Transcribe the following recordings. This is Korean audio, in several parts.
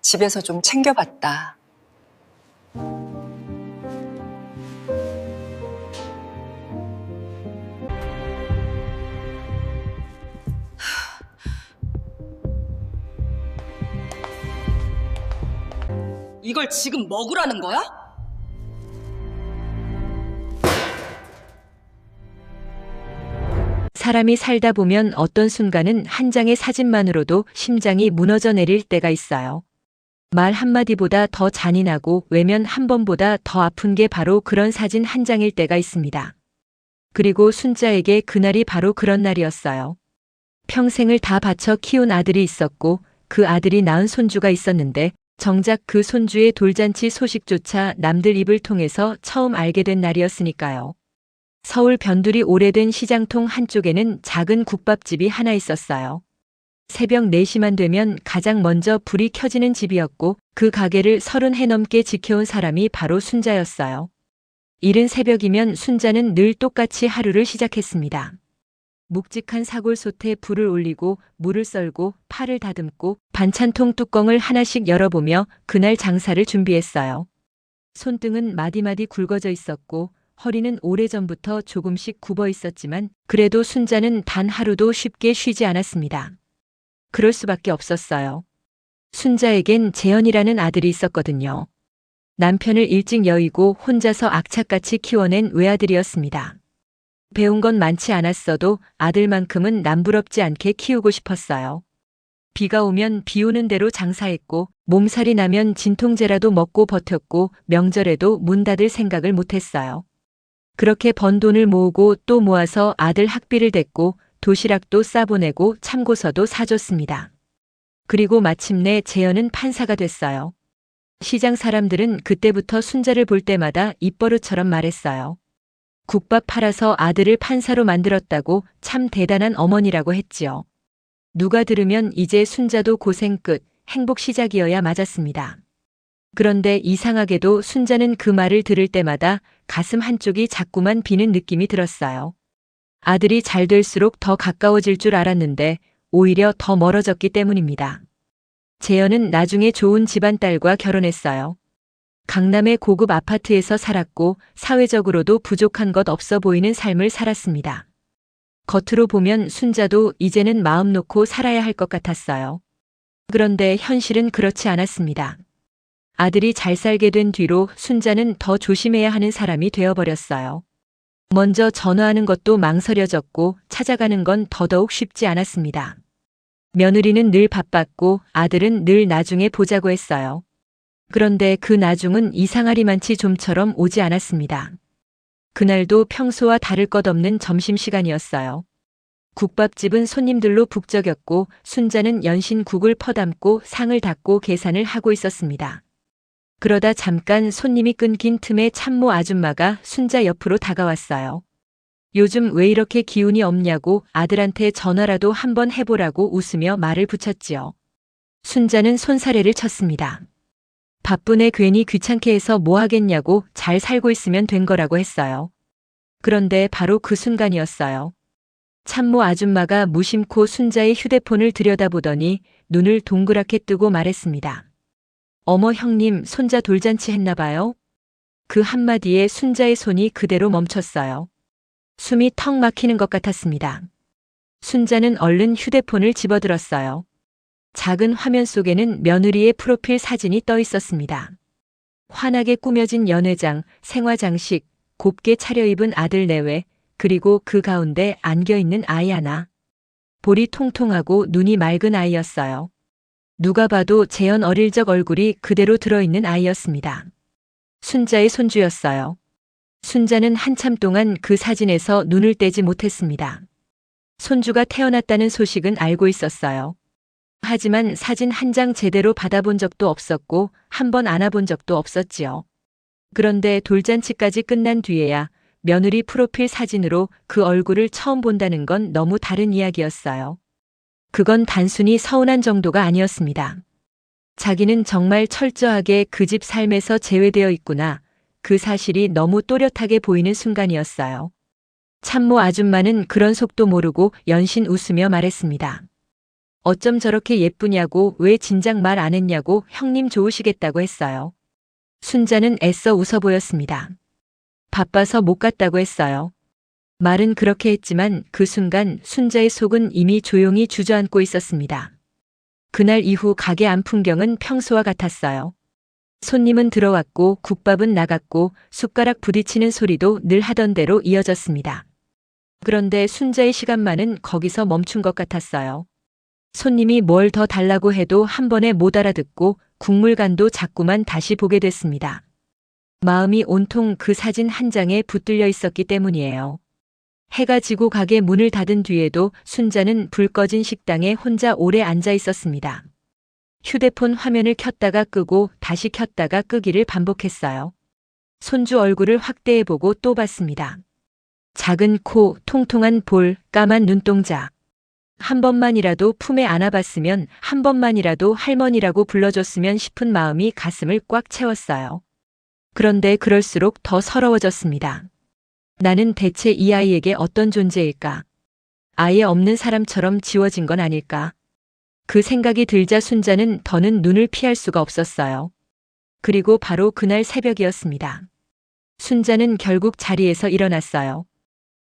집에서 좀 챙겨봤다. 이걸 지금 먹으라는 거야? 사람이 살다 보면 어떤 순간은 한 장의 사진만으로도 심장이 무너져 내릴 때가 있어요. 말 한마디보다 더 잔인하고 외면 한 번보다 더 아픈 게 바로 그런 사진 한 장일 때가 있습니다. 그리고 순자에게 그날이 바로 그런 날이었어요. 평생을 다 바쳐 키운 아들이 있었고 그 아들이 낳은 손주가 있었는데 정작 그 손주의 돌잔치 소식조차 남들 입을 통해서 처음 알게 된 날이었으니까요. 서울 변두리 오래된 시장통 한쪽에는 작은 국밥집이 하나 있었어요. 새벽 4시만 되면 가장 먼저 불이 켜지는 집이었고 그 가게를 30해 넘게 지켜온 사람이 바로 순자였어요. 이른 새벽이면 순자는 늘 똑같이 하루를 시작했습니다. 묵직한 사골솥에 불을 올리고 물을 썰고 파를 다듬고 반찬통 뚜껑을 하나씩 열어보며 그날 장사를 준비했어요. 손등은 마디마디 굵어져 있었고 허리는 오래전부터 조금씩 굽어 있었지만 그래도 순자는 단 하루도 쉽게 쉬지 않았습니다. 그럴 수밖에 없었어요. 순자에겐 재현이라는 아들이 있었거든요. 남편을 일찍 여의고 혼자서 악착같이 키워낸 외아들이었습니다. 배운 건 많지 않았어도 아들만큼은 남부럽지 않게 키우고 싶었어요. 비가 오면 비 오는 대로 장사했고 몸살이 나면 진통제라도 먹고 버텼고 명절에도 문 닫을 생각을 못했어요. 그렇게 번 돈을 모으고 또 모아서 아들 학비를 댔고 도시락도 싸보내고 참고서도 사줬습니다. 그리고 마침내 재현은 판사가 됐어요. 시장 사람들은 그때부터 순자를 볼 때마다 입버릇처럼 말했어요. 국밥 팔아서 아들을 판사로 만들었다고 참 대단한 어머니라고 했지요. 누가 들으면 이제 순자도 고생 끝, 행복 시작이어야 맞았습니다. 그런데 이상하게도 순자는 그 말을 들을 때마다 가슴 한쪽이 자꾸만 비는 느낌이 들었어요. 아들이 잘 될수록 더 가까워질 줄 알았는데 오히려 더 멀어졌기 때문입니다. 재현은 나중에 좋은 집안 딸과 결혼했어요. 강남의 고급 아파트에서 살았고 사회적으로도 부족한 것 없어 보이는 삶을 살았습니다. 겉으로 보면 순자도 이제는 마음 놓고 살아야 할 것 같았어요. 그런데 현실은 그렇지 않았습니다. 아들이 잘 살게 된 뒤로 순자는 더 조심해야 하는 사람이 되어버렸어요. 먼저 전화하는 것도 망설여졌고 찾아가는 건 더더욱 쉽지 않았습니다. 며느리는 늘 바빴고 아들은 늘 나중에 보자고 했어요. 그런데 그 나중은 이상하리만치 좀처럼 오지 않았습니다. 그날도 평소와 다를 것 없는 점심시간이었어요. 국밥집은 손님들로 북적였고 순자는 연신 국을 퍼담고 상을 닦고 계산을 하고 있었습니다. 그러다 잠깐 손님이 끊긴 틈에 참모 아줌마가 순자 옆으로 다가왔어요. 요즘 왜 이렇게 기운이 없냐고 아들한테 전화라도 한번 해보라고 웃으며 말을 붙였지요. 순자는 손사래를 쳤습니다. 바쁜 애 괜히 귀찮게 해서 뭐 하겠냐고 잘 살고 있으면 된 거라고 했어요. 그런데 바로 그 순간이었어요. 참모 아줌마가 무심코 순자의 휴대폰을 들여다보더니 눈을 동그랗게 뜨고 말했습니다. 어머 형님, 손자 돌잔치 했나 봐요? 그 한마디에 순자의 손이 그대로 멈췄어요. 숨이 턱 막히는 것 같았습니다. 순자는 얼른 휴대폰을 집어들었어요. 작은 화면 속에는 며느리의 프로필 사진이 떠 있었습니다. 환하게 꾸며진 연회장, 생화장식, 곱게 차려입은 아들 내외, 그리고 그 가운데 안겨있는 아이 하나. 볼이 통통하고 눈이 맑은 아이였어요. 누가 봐도 재현 어릴 적 얼굴이 그대로 들어있는 아이였습니다. 순자의 손주였어요. 순자는 한참 동안 그 사진에서 눈을 떼지 못했습니다. 손주가 태어났다는 소식은 알고 있었어요. 하지만 사진 한 장 제대로 받아본 적도 없었고 한 번 안아본 적도 없었지요. 그런데 돌잔치까지 끝난 뒤에야 며느리 프로필 사진으로 그 얼굴을 처음 본다는 건 너무 다른 이야기였어요. 그건 단순히 서운한 정도가 아니었습니다. 자기는 정말 철저하게 그 집 삶에서 제외되어 있구나. 그 사실이 너무 또렷하게 보이는 순간이었어요. 참모 아줌마는 그런 속도 모르고 연신 웃으며 말했습니다. 어쩜 저렇게 예쁘냐고 왜 진작 말 안 했냐고 형님 좋으시겠다고 했어요. 순자는 애써 웃어 보였습니다. 바빠서 못 갔다고 했어요. 말은 그렇게 했지만 그 순간 순자의 속은 이미 조용히 주저앉고 있었습니다. 그날 이후 가게 안 풍경은 평소와 같았어요. 손님은 들어왔고 국밥은 나갔고 숟가락 부딪히는 소리도 늘 하던 대로 이어졌습니다. 그런데 순자의 시간만은 거기서 멈춘 것 같았어요. 손님이 뭘 더 달라고 해도 한 번에 못 알아듣고 국물간도 자꾸만 다시 보게 됐습니다. 마음이 온통 그 사진 한 장에 붙들려 있었기 때문이에요. 해가 지고 가게 문을 닫은 뒤에도 순자는 불 꺼진 식당에 혼자 오래 앉아 있었습니다. 휴대폰 화면을 켰다가 끄고 다시 켰다가 끄기를 반복했어요. 손주 얼굴을 확대해보고 또 봤습니다. 작은 코, 통통한 볼, 까만 눈동자. 한 번만이라도 품에 안아봤으면, 한 번만이라도 할머니라고 불러줬으면 싶은 마음이 가슴을 꽉 채웠어요. 그런데 그럴수록 더 서러워졌습니다. 나는 대체 이 아이에게 어떤 존재일까? 아예 없는 사람처럼 지워진 건 아닐까? 그 생각이 들자 순자는 더는 눈을 피할 수가 없었어요. 그리고 바로 그날 새벽이었습니다. 순자는 결국 자리에서 일어났어요.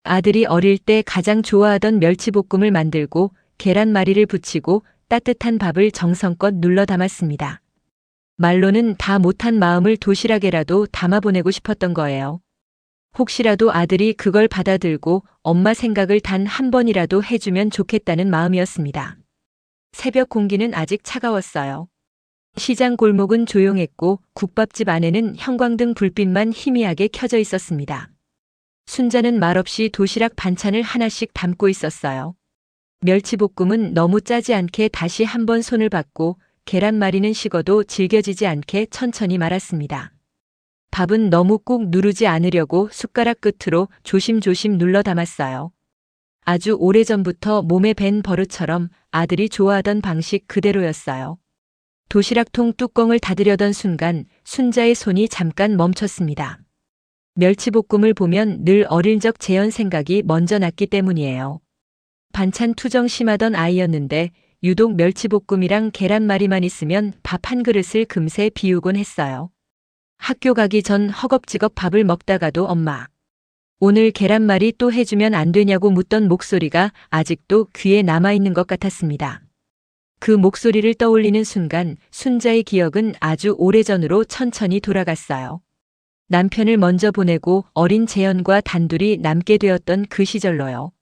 아들이 어릴 때 가장 좋아하던 멸치볶음을 만들고 계란말이를 부치고 따뜻한 밥을 정성껏 눌러 담았습니다. 말로는 다 못한 마음을 도시락에라도 담아보내고 싶었던 거예요. 혹시라도 아들이 그걸 받아들고 엄마 생각을 단 한 번이라도 해주면 좋겠다는 마음이었습니다. 새벽 공기는 아직 차가웠어요. 시장 골목은 조용했고 국밥집 안에는 형광등 불빛만 희미하게 켜져 있었습니다. 순자는 말없이 도시락 반찬을 하나씩 담고 있었어요. 멸치볶음은 너무 짜지 않게 다시 한번 손을 받고 계란말이는 식어도 질겨지지 않게 천천히 말았습니다. 밥은 너무 꾹 누르지 않으려고 숟가락 끝으로 조심조심 눌러 담았어요. 아주 오래전부터 몸에 밴 버릇처럼 아들이 좋아하던 방식 그대로였어요. 도시락통 뚜껑을 닫으려던 순간 순자의 손이 잠깐 멈췄습니다. 멸치볶음을 보면 늘 어릴 적 재현 생각이 먼저 났기 때문이에요. 반찬 투정 심하던 아이였는데 유독 멸치볶음이랑 계란말이만 있으면 밥 한 그릇을 금세 비우곤 했어요. 학교 가기 전 허겁지겁 밥을 먹다가도 엄마, 오늘 계란말이 또 해주면 안 되냐고 묻던 목소리가 아직도 귀에 남아있는 것 같았습니다. 그 목소리를 떠올리는 순간 순자의 기억은 아주 오래전으로 천천히 돌아갔어요. 남편을 먼저 보내고 어린 재현과 단둘이 남게 되었던 그 시절로요.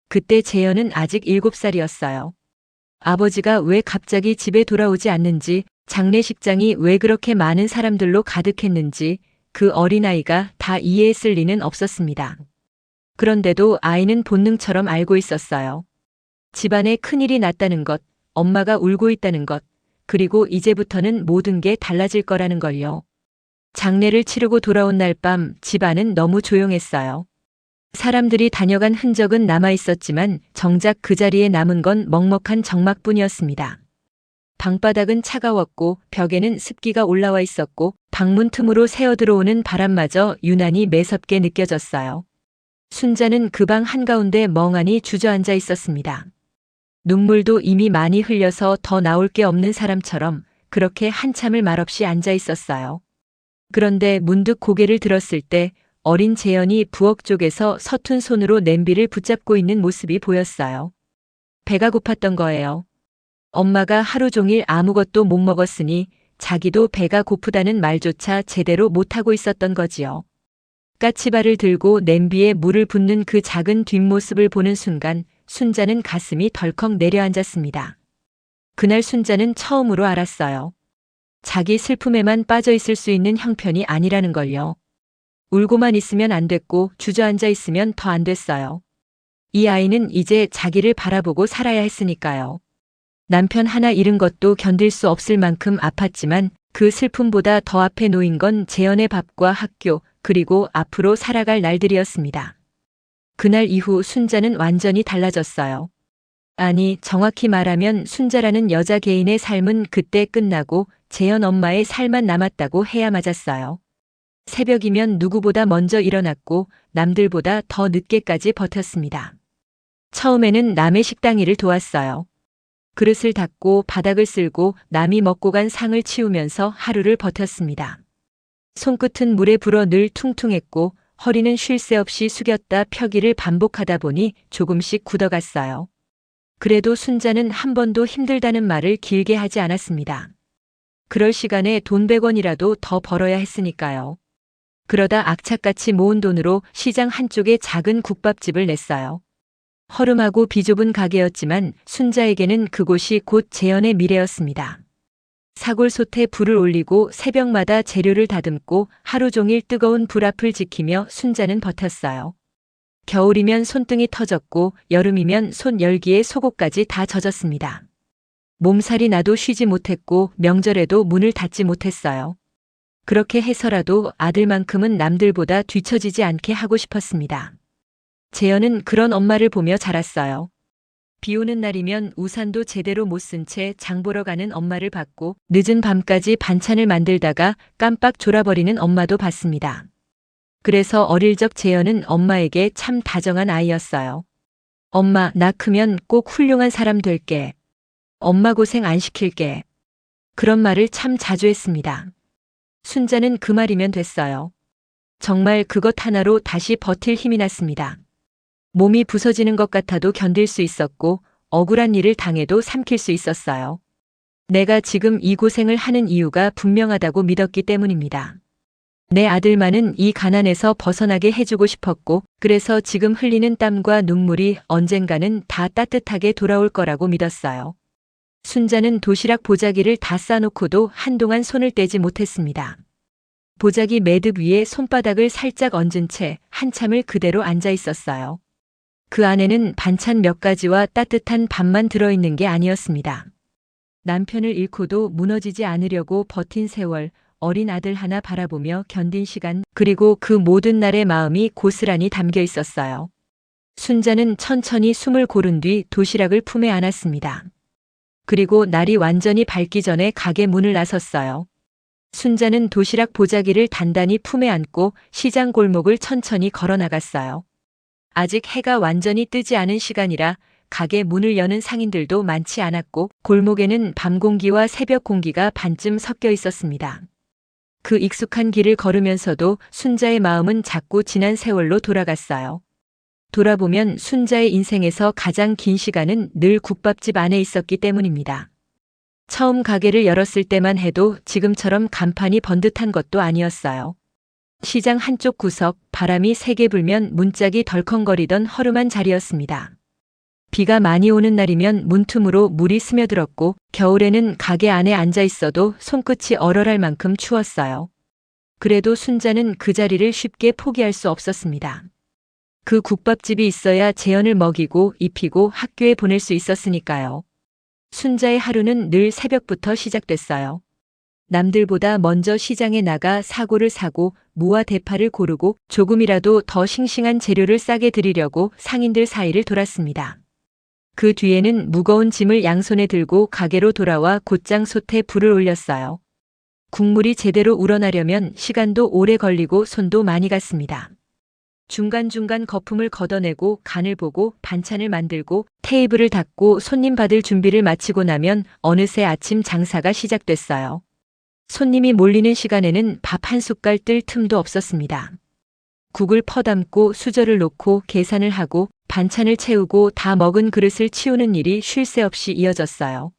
그때 재현은 아직 7살이었어요. 아버지가 왜 갑자기 집에 돌아오지 않는지, 장례식장이 왜 그렇게 많은 사람들로 가득했는지 그 어린아이가 다 이해했을 리는 없었습니다. 그런데도 아이는 본능처럼 알고 있었어요. 집안에 큰일이 났다는 것, 엄마가 울고 있다는 것, 그리고 이제부터는 모든 게 달라질 거라는 걸요. 장례를 치르고 돌아온 날 밤 집안은 너무 조용했어요. 사람들이 다녀간 흔적은 남아 있었지만 정작 그 자리에 남은 건 먹먹한 정막뿐이었습니다. 방바닥은 차가웠고 벽에는 습기가 올라와 있었고 방문 틈으로 새어 들어오는 바람마저 유난히 매섭게 느껴졌어요. 순자는 그 방 한가운데 멍하니 주저앉아 있었습니다. 눈물도 이미 많이 흘려서 더 나올 게 없는 사람처럼 그렇게 한참을 말없이 앉아 있었어요. 그런데 문득 고개를 들었을 때 어린 재현이 부엌 쪽에서 서툰 손으로 냄비를 붙잡고 있는 모습이 보였어요. 배가 고팠던 거예요. 엄마가 하루 종일 아무것도 못 먹었으니 자기도 배가 고프다는 말조차 제대로 못하고 있었던 거지요. 까치발을 들고 냄비에 물을 붓는 그 작은 뒷모습을 보는 순간 순자는 가슴이 덜컥 내려앉았습니다. 그날 순자는 처음으로 알았어요. 자기 슬픔에만 빠져 있을 수 있는 형편이 아니라는 걸요. 울고만 있으면 안 됐고 주저앉아 있으면 더 안 됐어요. 이 아이는 이제 자기를 바라보고 살아야 했으니까요. 남편 하나 잃은 것도 견딜 수 없을 만큼 아팠지만 그 슬픔보다 더 앞에 놓인 건 재현의 밥과 학교, 그리고 앞으로 살아갈 날들이었습니다. 그날 이후 순자는 완전히 달라졌어요. 아니, 정확히 말하면 순자라는 여자 개인의 삶은 그때 끝나고 재현 엄마의 삶만 남았다고 해야 맞았어요. 새벽이면 누구보다 먼저 일어났고 남들보다 더 늦게까지 버텼습니다. 처음에는 남의 식당 일을 도왔어요. 그릇을 닦고 바닥을 쓸고 남이 먹고 간 상을 치우면서 하루를 버텼습니다. 손끝은 물에 불어 늘 퉁퉁했고 허리는 쉴 새 없이 숙였다 펴기를 반복하다 보니 조금씩 굳어갔어요. 그래도 순자는 한 번도 힘들다는 말을 길게 하지 않았습니다. 그럴 시간에 돈 100원이라도 더 벌어야 했으니까요. 그러다 악착같이 모은 돈으로 시장 한쪽에 작은 국밥집을 냈어요. 허름하고 비좁은 가게였지만 순자에게는 그곳이 곧 재현의 미래였습니다. 사골솥에 불을 올리고 새벽마다 재료를 다듬고 하루 종일 뜨거운 불 앞을 지키며 순자는 버텼어요. 겨울이면 손등이 터졌고 여름이면 손 열기에 속옷까지 다 젖었습니다. 몸살이 나도 쉬지 못했고 명절에도 문을 닫지 못했어요. 그렇게 해서라도 아들만큼은 남들보다 뒤처지지 않게 하고 싶었습니다. 재현은 그런 엄마를 보며 자랐어요. 비 오는 날이면 우산도 제대로 못 쓴 채 장 보러 가는 엄마를 봤고 늦은 밤까지 반찬을 만들다가 깜빡 졸아버리는 엄마도 봤습니다. 그래서 어릴 적 재현은 엄마에게 참 다정한 아이였어요. 엄마, 나 크면 꼭 훌륭한 사람 될게. 엄마 고생 안 시킬게. 그런 말을 참 자주 했습니다. 순자는 그 말이면 됐어요. 정말 그것 하나로 다시 버틸 힘이 났습니다. 몸이 부서지는 것 같아도 견딜 수 있었고 억울한 일을 당해도 삼킬 수 있었어요. 내가 지금 이 고생을 하는 이유가 분명하다고 믿었기 때문입니다. 내 아들만은 이 가난에서 벗어나게 해주고 싶었고 그래서 지금 흘리는 땀과 눈물이 언젠가는 다 따뜻하게 돌아올 거라고 믿었어요. 순자는 도시락 보자기를 다 싸놓고도 한동안 손을 떼지 못했습니다. 보자기 매듭 위에 손바닥을 살짝 얹은 채 한참을 그대로 앉아 있었어요. 그 안에는 반찬 몇 가지와 따뜻한 밥만 들어있는 게 아니었습니다. 남편을 잃고도 무너지지 않으려고 버틴 세월, 어린 아들 하나 바라보며 견딘 시간, 그리고 그 모든 날의 마음이 고스란히 담겨 있었어요. 순자는 천천히 숨을 고른 뒤 도시락을 품에 안았습니다. 그리고 날이 완전히 밝기 전에 가게 문을 나섰어요. 순자는 도시락 보자기를 단단히 품에 안고 시장 골목을 천천히 걸어 나갔어요. 아직 해가 완전히 뜨지 않은 시간이라 가게 문을 여는 상인들도 많지 않았고 골목에는 밤 공기와 새벽 공기가 반쯤 섞여 있었습니다. 그 익숙한 길을 걸으면서도 순자의 마음은 자꾸 지난 세월로 돌아갔어요. 돌아보면 순자의 인생에서 가장 긴 시간은 늘 국밥집 안에 있었기 때문입니다. 처음 가게를 열었을 때만 해도 지금처럼 간판이 번듯한 것도 아니었어요. 시장 한쪽 구석, 바람이 세게 불면 문짝이 덜컹거리던 허름한 자리였습니다. 비가 많이 오는 날이면 문틈으로 물이 스며들었고 겨울에는 가게 안에 앉아 있어도 손끝이 얼얼할 만큼 추웠어요. 그래도 순자는 그 자리를 쉽게 포기할 수 없었습니다. 그 국밥집이 있어야 재현을 먹이고 입히고 학교에 보낼 수 있었으니까요. 순자의 하루는 늘 새벽부터 시작됐어요. 남들보다 먼저 시장에 나가 사고를 사고 무와 대파를 고르고 조금이라도 더 싱싱한 재료를 싸게 드리려고 상인들 사이를 돌았습니다. 그 뒤에는 무거운 짐을 양손에 들고 가게로 돌아와 곧장 솥에 불을 올렸어요. 국물이 제대로 우러나려면 시간도 오래 걸리고 손도 많이 갔습니다. 중간중간 거품을 걷어내고 간을 보고 반찬을 만들고 테이블을 닦고 손님 받을 준비를 마치고 나면 어느새 아침 장사가 시작됐어요. 손님이 몰리는 시간에는 밥 한 숟갈 뜰 틈도 없었습니다. 국을 퍼담고 수저를 놓고 계산을 하고 반찬을 채우고 다 먹은 그릇을 치우는 일이 쉴 새 없이 이어졌어요.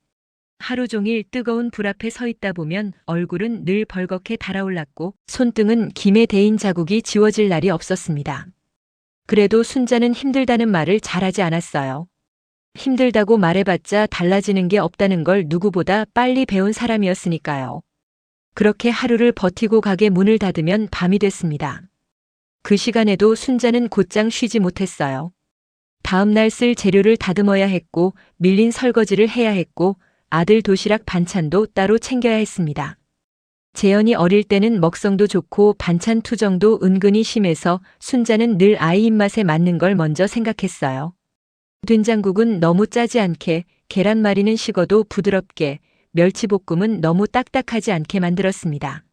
하루 종일 뜨거운 불 앞에 서 있다 보면 얼굴은 늘 벌겋게 달아올랐고 손등은 김에 데인 자국이 지워질 날이 없었습니다. 그래도 순자는 힘들다는 말을 잘하지 않았어요. 힘들다고 말해봤자 달라지는 게 없다는 걸 누구보다 빨리 배운 사람이었으니까요. 그렇게 하루를 버티고 가게 문을 닫으면 밤이 됐습니다. 그 시간에도 순자는 곧장 쉬지 못했어요. 다음 날 쓸 재료를 다듬어야 했고 밀린 설거지를 해야 했고 아들 도시락 반찬도 따로 챙겨야 했습니다. 재현이 어릴 때는 먹성도 좋고 반찬 투정도 은근히 심해서 순자는 늘 아이 입맛에 맞는 걸 먼저 생각했어요. 된장국은 너무 짜지 않게, 계란말이는 식어도 부드럽게, 멸치볶음은 너무 딱딱하지 않게 만들었습니다.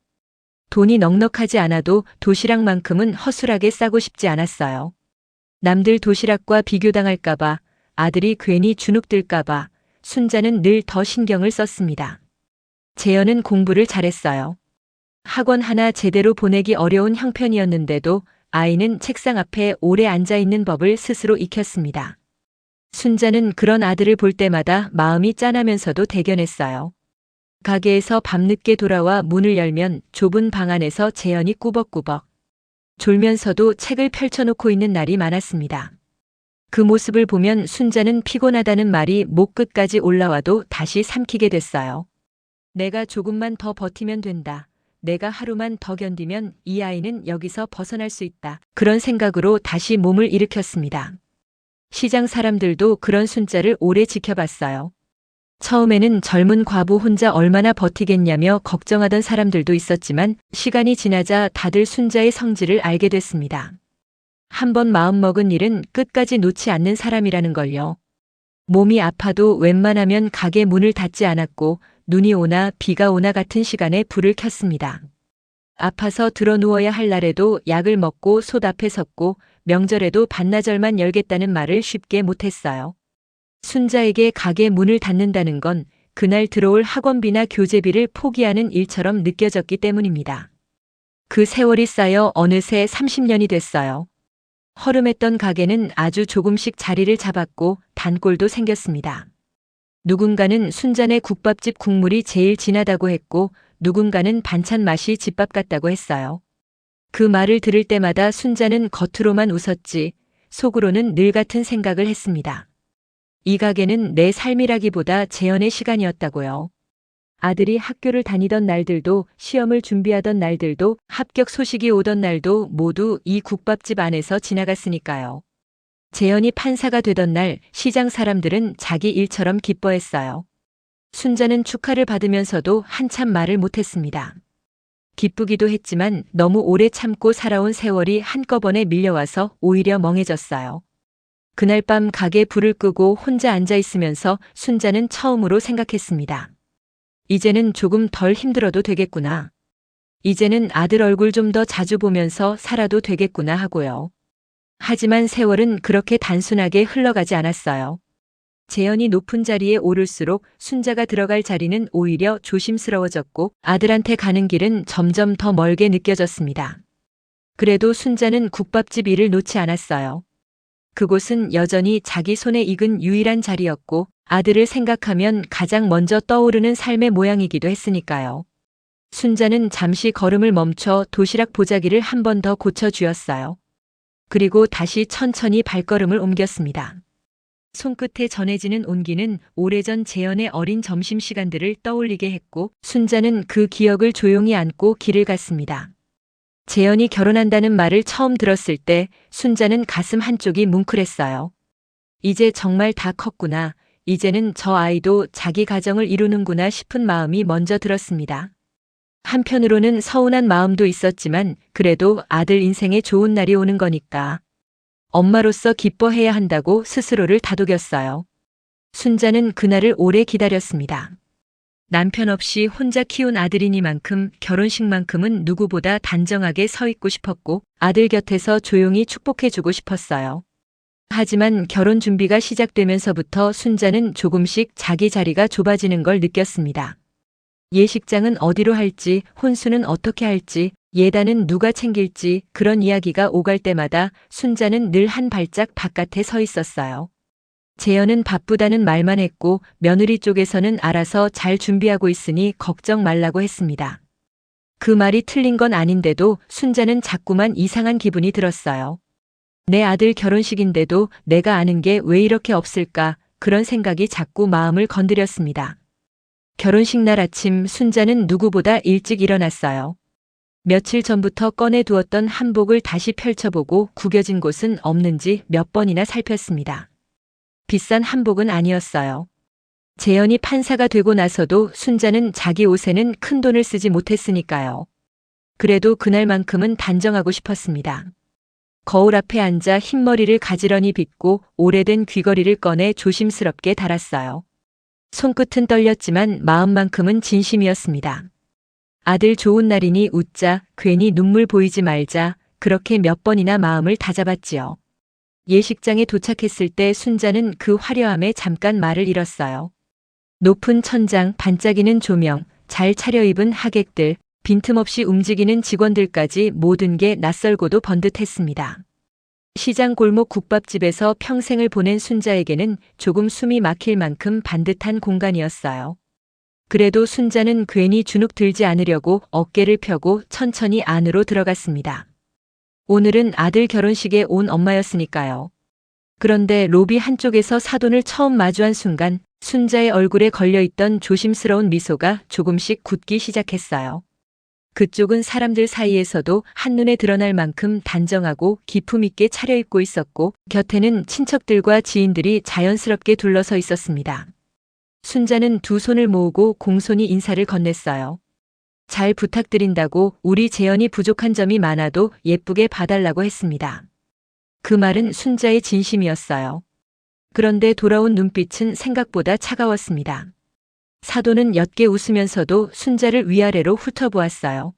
돈이 넉넉하지 않아도 도시락만큼은 허술하게 싸고 싶지 않았어요. 남들 도시락과 비교당할까봐, 아들이 괜히 주눅들까봐, 순자는 늘 더 신경을 썼습니다. 재현은 공부를 잘했어요. 학원 하나 제대로 보내기 어려운 형편이었는데도 아이는 책상 앞에 오래 앉아 있는 법을 스스로 익혔습니다. 순자는 그런 아들을 볼 때마다 마음이 짠하면서도 대견했어요. 가게에서 밤늦게 돌아와 문을 열면 좁은 방 안에서 재현이 꾸벅꾸벅 졸면서도 책을 펼쳐놓고 있는 날이 많았습니다. 그 모습을 보면 순자는 피곤하다는 말이 목 끝까지 올라와도 다시 삼키게 됐어요. 내가 조금만 더 버티면 된다. 내가 하루만 더 견디면 이 아이는 여기서 벗어날 수 있다. 그런 생각으로 다시 몸을 일으켰습니다. 시장 사람들도 그런 순자를 오래 지켜봤어요. 처음에는 젊은 과부 혼자 얼마나 버티겠냐며 걱정하던 사람들도 있었지만 시간이 지나자 다들 순자의 성질을 알게 됐습니다. 한번 마음먹은 일은 끝까지 놓지 않는 사람이라는 걸요. 몸이 아파도 웬만하면 가게 문을 닫지 않았고 눈이 오나 비가 오나 같은 시간에 불을 켰습니다. 아파서 들어 누워야 할 날에도 약을 먹고 솥 앞에 섰고 명절에도 반나절만 열겠다는 말을 쉽게 못했어요. 순자에게 가게 문을 닫는다는 건 그날 들어올 학원비나 교재비를 포기하는 일처럼 느껴졌기 때문입니다. 그 세월이 쌓여 어느새 30년이 됐어요. 허름했던 가게는 아주 조금씩 자리를 잡았고 단골도 생겼습니다. 누군가는 순자네 국밥집 국물이 제일 진하다고 했고 누군가는 반찬 맛이 집밥 같다고 했어요. 그 말을 들을 때마다 순자는 겉으로만 웃었지 속으로는 늘 같은 생각을 했습니다. 이 가게는 내 삶이라기보다 재현의 시간이었다고요. 아들이 학교를 다니던 날들도 시험을 준비하던 날들도 합격 소식이 오던 날도 모두 이 국밥집 안에서 지나갔으니까요. 재현이 판사가 되던 날 시장 사람들은 자기 일처럼 기뻐했어요. 순자는 축하를 받으면서도 한참 말을 못했습니다. 기쁘기도 했지만 너무 오래 참고 살아온 세월이 한꺼번에 밀려와서 오히려 멍해졌어요. 그날 밤 가게 불을 끄고 혼자 앉아 있으면서 순자는 처음으로 생각했습니다. 이제는 조금 덜 힘들어도 되겠구나. 이제는 아들 얼굴 좀 더 자주 보면서 살아도 되겠구나 하고요. 하지만 세월은 그렇게 단순하게 흘러가지 않았어요. 재현이 높은 자리에 오를수록 순자가 들어갈 자리는 오히려 조심스러워졌고 아들한테 가는 길은 점점 더 멀게 느껴졌습니다. 그래도 순자는 국밥집 일을 놓지 않았어요. 그곳은 여전히 자기 손에 익은 유일한 자리였고 아들을 생각하면 가장 먼저 떠오르는 삶의 모양이기도 했으니까요. 순자는 잠시 걸음을 멈춰 도시락 보자기를 한 번 더 고쳐주었어요. 그리고 다시 천천히 발걸음을 옮겼습니다. 손끝에 전해지는 온기는 오래전 재현의 어린 점심시간들을 떠올리게 했고 순자는 그 기억을 조용히 안고 길을 갔습니다. 재현이 결혼한다는 말을 처음 들었을 때 순자는 가슴 한쪽이 뭉클했어요. 이제 정말 다 컸구나. 이제는 저 아이도 자기 가정을 이루는구나 싶은 마음이 먼저 들었습니다. 한편으로는 서운한 마음도 있었지만 그래도 아들 인생에 좋은 날이 오는 거니까 엄마로서 기뻐해야 한다고 스스로를 다독였어요. 순자는 그날을 오래 기다렸습니다. 남편 없이 혼자 키운 아들이니만큼 결혼식만큼은 누구보다 단정하게 서 있고 싶었고 아들 곁에서 조용히 축복해주고 싶었어요. 하지만 결혼 준비가 시작되면서부터 순자는 조금씩 자기 자리가 좁아지는 걸 느꼈습니다. 예식장은 어디로 할지, 혼수는 어떻게 할지, 예단은 누가 챙길지 그런 이야기가 오갈 때마다 순자는 늘 한 발짝 바깥에 서 있었어요. 재현은 바쁘다는 말만 했고 며느리 쪽에서는 알아서 잘 준비하고 있으니 걱정 말라고 했습니다. 그 말이 틀린 건 아닌데도 순자는 자꾸만 이상한 기분이 들었어요. 내 아들 결혼식인데도 내가 아는 게 왜 이렇게 없을까 그런 생각이 자꾸 마음을 건드렸습니다. 결혼식 날 아침 순자는 누구보다 일찍 일어났어요. 며칠 전부터 꺼내두었던 한복을 다시 펼쳐보고 구겨진 곳은 없는지 몇 번이나 살폈습니다. 비싼 한복은 아니었어요. 재현이 판사가 되고 나서도 순자는 자기 옷에는 큰 돈을 쓰지 못했으니까요. 그래도 그날만큼은 단정하고 싶었습니다. 거울 앞에 앉아 흰머리를 가지런히 빗고 오래된 귀걸이를 꺼내 조심스럽게 달았어요. 손끝은 떨렸지만 마음만큼은 진심이었습니다. 아들 좋은 날이니 웃자, 괜히 눈물 보이지 말자, 그렇게 몇 번이나 마음을 다잡았지요. 예식장에 도착했을 때 순자는 그 화려함에 잠깐 말을 잃었어요. 높은 천장, 반짝이는 조명, 잘 차려입은 하객들, 빈틈없이 움직이는 직원들까지 모든 게 낯설고도 번듯했습니다. 시장 골목 국밥집에서 평생을 보낸 순자에게는 조금 숨이 막힐 만큼 반듯한 공간이었어요. 그래도 순자는 괜히 주눅 들지 않으려고 어깨를 펴고 천천히 안으로 들어갔습니다. 오늘은 아들 결혼식에 온 엄마였으니까요. 그런데 로비 한쪽에서 사돈을 처음 마주한 순간 순자의 얼굴에 걸려있던 조심스러운 미소가 조금씩 굳기 시작했어요. 그쪽은 사람들 사이에서도 한눈에 드러날 만큼 단정하고 기품 있게 차려입고 있었고 곁에는 친척들과 지인들이 자연스럽게 둘러서 있었습니다. 순자는 두 손을 모으고 공손히 인사를 건넸어요. 잘 부탁드린다고 우리 재현이 부족한 점이 많아도 예쁘게 봐달라고 했습니다. 그 말은 순자의 진심이었어요. 그런데 돌아온 눈빛은 생각보다 차가웠습니다. 사돈은 옅게 웃으면서도 순자를 위아래로 훑어보았어요.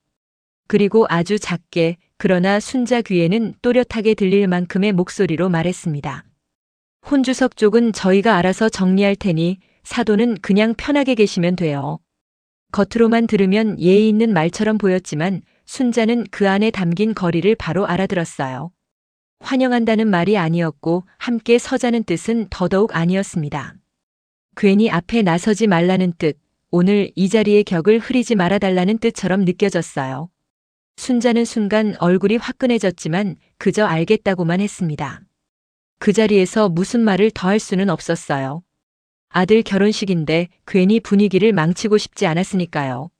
그리고 아주 작게 그러나 순자 귀에는 또렷하게 들릴 만큼의 목소리로 말했습니다. 혼주석 쪽은 저희가 알아서 정리할 테니 사돈은 그냥 편하게 계시면 돼요. 겉으로만 들으면 예의 있는 말처럼 보였지만 순자는 그 안에 담긴 거리를 바로 알아들었어요. 환영한다는 말이 아니었고 함께 서자는 뜻은 더더욱 아니었습니다. 괜히 앞에 나서지 말라는 뜻, 오늘 이 자리의 격을 흐리지 말아달라는 뜻처럼 느껴졌어요. 순자는 순간 얼굴이 화끈해졌지만 그저 알겠다고만 했습니다. 그 자리에서 무슨 말을 더 할 수는 없었어요. 아들 결혼식인데 괜히 분위기를 망치고 싶지 않았으니까요.